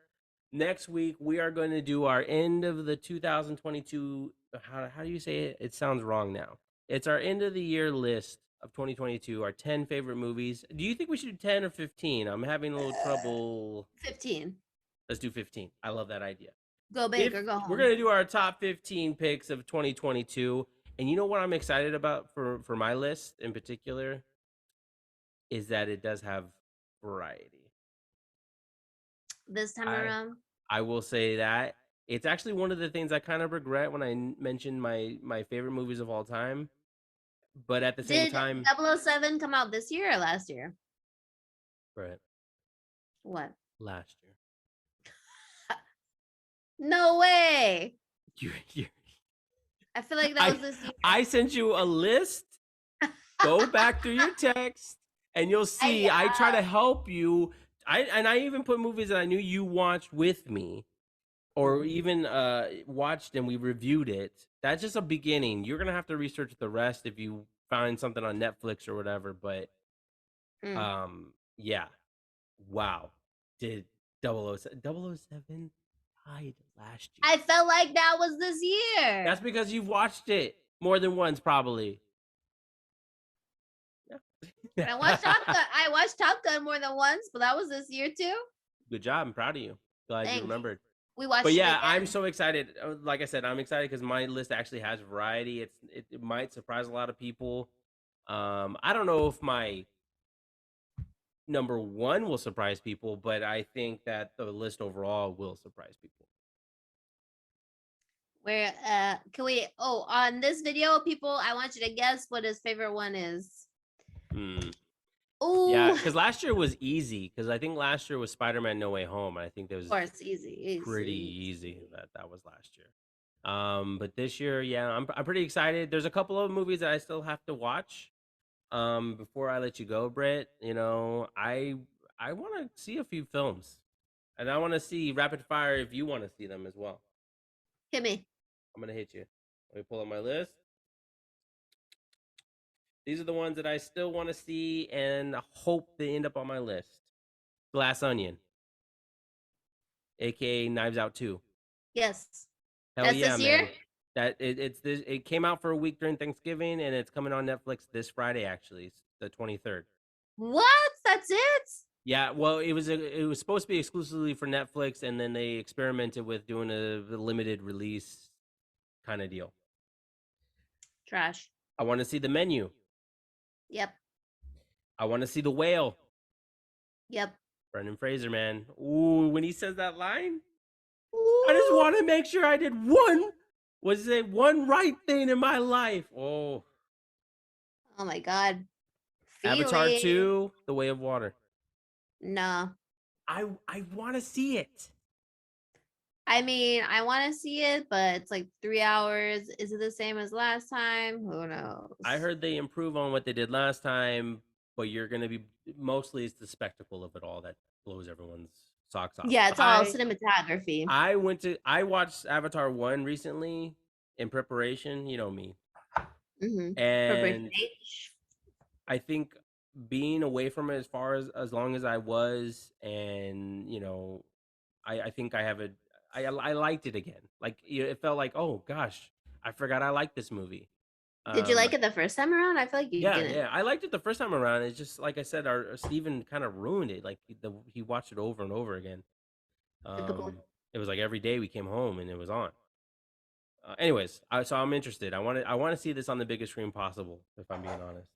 Next week, we are going to do our end of the 2022. How do you say it? It sounds wrong now. It's our end of the year list of 2022, our 10 favorite movies. Do you think we should do 10 or 15? I'm having a little trouble. 15. Let's do 15. I love that idea. Go big or go home. We're going to do our top 15 picks of 2022. And you know what I'm excited about for my list in particular? Is that it does have variety. This time around? I will say that. It's actually one of the things I kind of regret when I mentioned my favorite movies of all time. But at the same time... Did 007 come out this year or last year? Right. What? Last year. No way. You're... I feel like that was this year. I sent you a list. Go back through your text. And you'll see, I try to help you. I even put movies that I knew you watched with me, or even watched and we reviewed it. That's just a beginning. You're gonna have to research the rest if you find something on Netflix or whatever. But yeah, wow, did 007 died last year? I felt like that was this year. That's because you've watched it more than once, probably. I watched Top Gun. I watched Top Gun more than once, but that was this year too. Good job. I'm proud of you. Glad you remembered. We watched. But yeah, I'm so excited. Like I said, I'm excited because my list actually has variety. It might surprise a lot of people. I don't know if my number one will surprise people, but I think that the list overall will surprise people. Where can we? Oh, on this video, people, I want you to guess what his favorite one is. Oh yeah, because last year was easy. Because I think last year was Spider-Man: No Way Home. I think that was, of course, easy. Pretty easy. That was last year. But this year, yeah, I'm pretty excited. There's a couple of movies that I still have to watch. Before I let you go, Britt, you know, I want to see a few films, and I want to see rapid fire if you want to see them as well. Hit me. I'm gonna hit you. Let me pull up my list. These are the ones that I still want to see and hope they end up on my list. Glass Onion, aka Knives Out 2. Yes. Hell that's yeah, this man. Year? That it came out for a week during Thanksgiving, and it's coming on Netflix this Friday. Actually, it's the 23rd. What? That's it? Yeah. Well, it was supposed to be exclusively for Netflix, and then they experimented with doing a limited release kind of deal. Trash. I want to see The Menu. Yep. I want to see The Whale. Yep. Brendan Fraser, man. Ooh, when he says that line, ooh. I just want to make sure I did one right thing in my life. Oh my God. Avatar 2, The Way of Water. No. I want to see it. I mean, I want to see it, but it's like 3 hours. Is it the same as last time? Who knows? I heard they improve on what they did last time, but you're gonna be mostly it's the spectacle of it all that blows everyone's socks off. Yeah, it's all cinematography. I watched Avatar 1 recently in preparation, you know me. Mm-hmm. Preparation And H. I think being away from it as long as I was, and I think I have I liked it again. Like it felt like, oh gosh, I forgot I liked this movie. Did you like Um, it the first time around? I feel like you yeah, didn't. yeah, I liked it the first time around. It's just like I said, our Steven kind of ruined it. Like he watched it over and over again. Typical. It was like every day we came home and it was on. Anyways, so I'm interested. I want to see this on the biggest screen possible. If I'm being honest,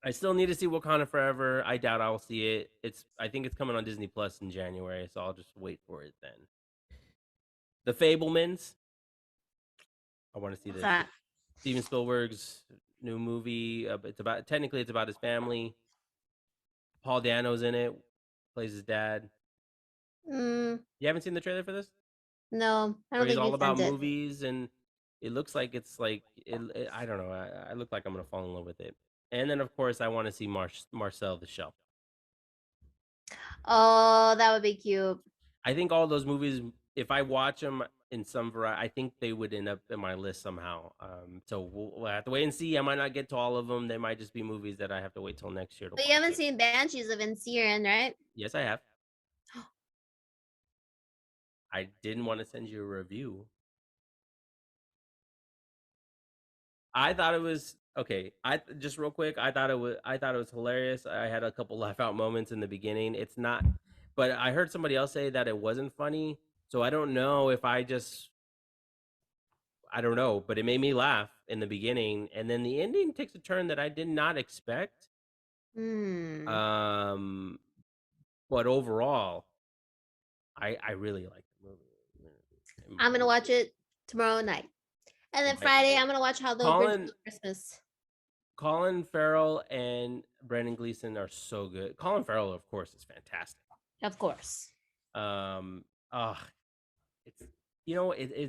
I still need to see Wakanda Forever. I doubt I will see it. I think it's coming on Disney Plus in January, so I'll just wait for it then. The Fablemans. I want to see What's this. that? Steven Spielberg's new movie. It's about his family. Paul Dano's in it, plays his dad. Mm, You haven't seen the trailer for this? no, I Where don't he's think all you about sent it. movies, and it looks like I don't know. I look like I'm gonna fall in love with it. And then of course I want to see Marcel the Shell. Oh, that would be cute. I think all those movies, if I watch them in some variety, I think they would end up in my list somehow. So we'll have to wait and see. I might not get to all of them. They might just be movies that I have to wait till next year to But you watch. haven't seen Banshees of Inisherin, right? Yes, I have. I didn't want to send you a review. I thought it was okay. I just real quick. I thought it was hilarious. I had a couple laugh out moments in the beginning. It's not, but I heard somebody else say that it wasn't funny. So I don't know if I don't know, but it made me laugh in the beginning, and then the ending takes a turn that I did not expect. Hmm. Um, but overall, I really like the I'm gonna movie. watch it tomorrow night. And It then might- Friday, I'm gonna watch How the Grinch Colin Stole Christmas. Colin Farrell and Brendan Gleeson are so good. Colin Farrell, of course, is fantastic. Of course. Um, uh, it's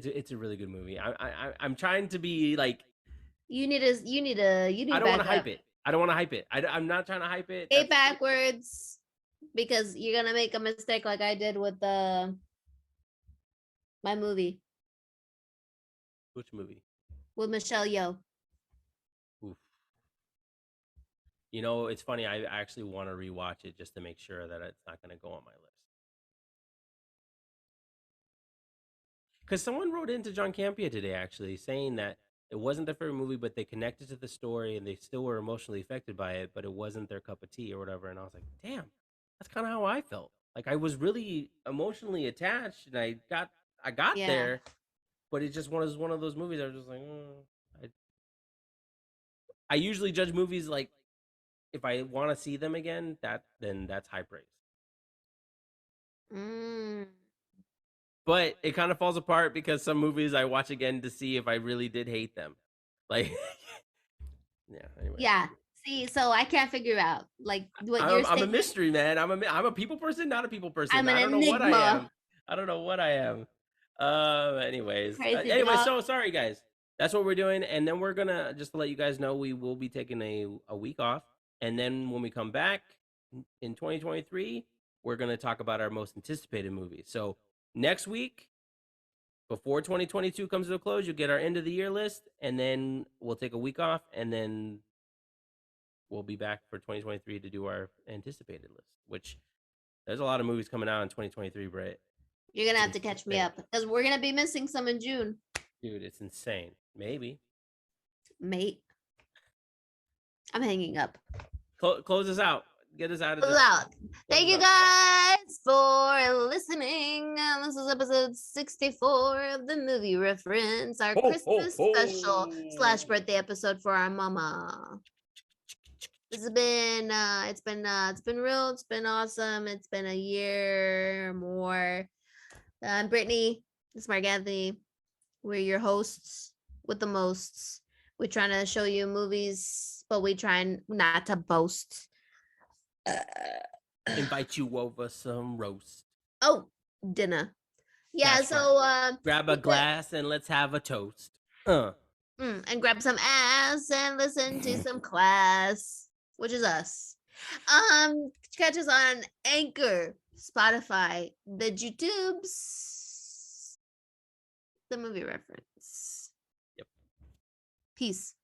it's a really good movie. I'm trying to be like You need I to don't want back to hype up. it. I don't want to hype it. I'm not trying to hype it. Stay That's backwards because you're gonna make a mistake like I did with my movie which movie? with Michelle Yeoh. Oof. It's funny. I actually want to rewatch it just to make sure that it's not going to go on my list. Because someone wrote into John Campia today, actually, saying that it wasn't their favorite movie, but they connected to the story and they still were emotionally affected by it, but it wasn't their cup of tea or whatever. And I was like, damn, that's kind of how I felt. Like I was really emotionally attached, and I got Yeah. there, but it just was one of those movies. I was just like, I usually judge movies like if I want to see them again, then that's high praise. Mm. But it kind of falls apart because some movies I watch again to see if I really did hate them. Like, yeah. Anyway, Yeah. See, so I can't figure out like what your I'm a statement. mystery man. I'm a people person, not a people person. I'm an I don't know what I am. enigma. I don't know what I am. Crazy Anyway, dog. so sorry guys. That's what we're doing, and then we're gonna just to let you guys know we will be taking a week off, and then when we come back in 2023, we're gonna talk about our most anticipated movies. So next week, before 2022 comes to a close, you'll get our end of the year list, and then we'll take a week off, and then we'll be back for 2023 to do our anticipated list. Which there's a lot of movies coming out in 2023, Britt. You're gonna have It's to catch me insane. up because we're gonna be missing some in June, Dude, it's insane. Maybe mate. I'm hanging up. close us out. Get us out of this. Loud. Close Thank us you out. guys for listening. This is episode 64 of the movie reference, our Ho, ho, Christmas special / ho. birthday episode for our mama. This has been it's been real, it's been awesome, it's been a year or more. I'm Brittany, this is Marc Anthony. We're your hosts with the mosts. We're trying to show you movies, but we trying not to boast. invite you over some roast. Oh, dinner. Yeah, That's so Grab a glass and let's have a toast. And grab some ass and listen to some class, which is us. Catch us on Anchor, Spotify, the YouTubes, the movie reference. Yep. Peace.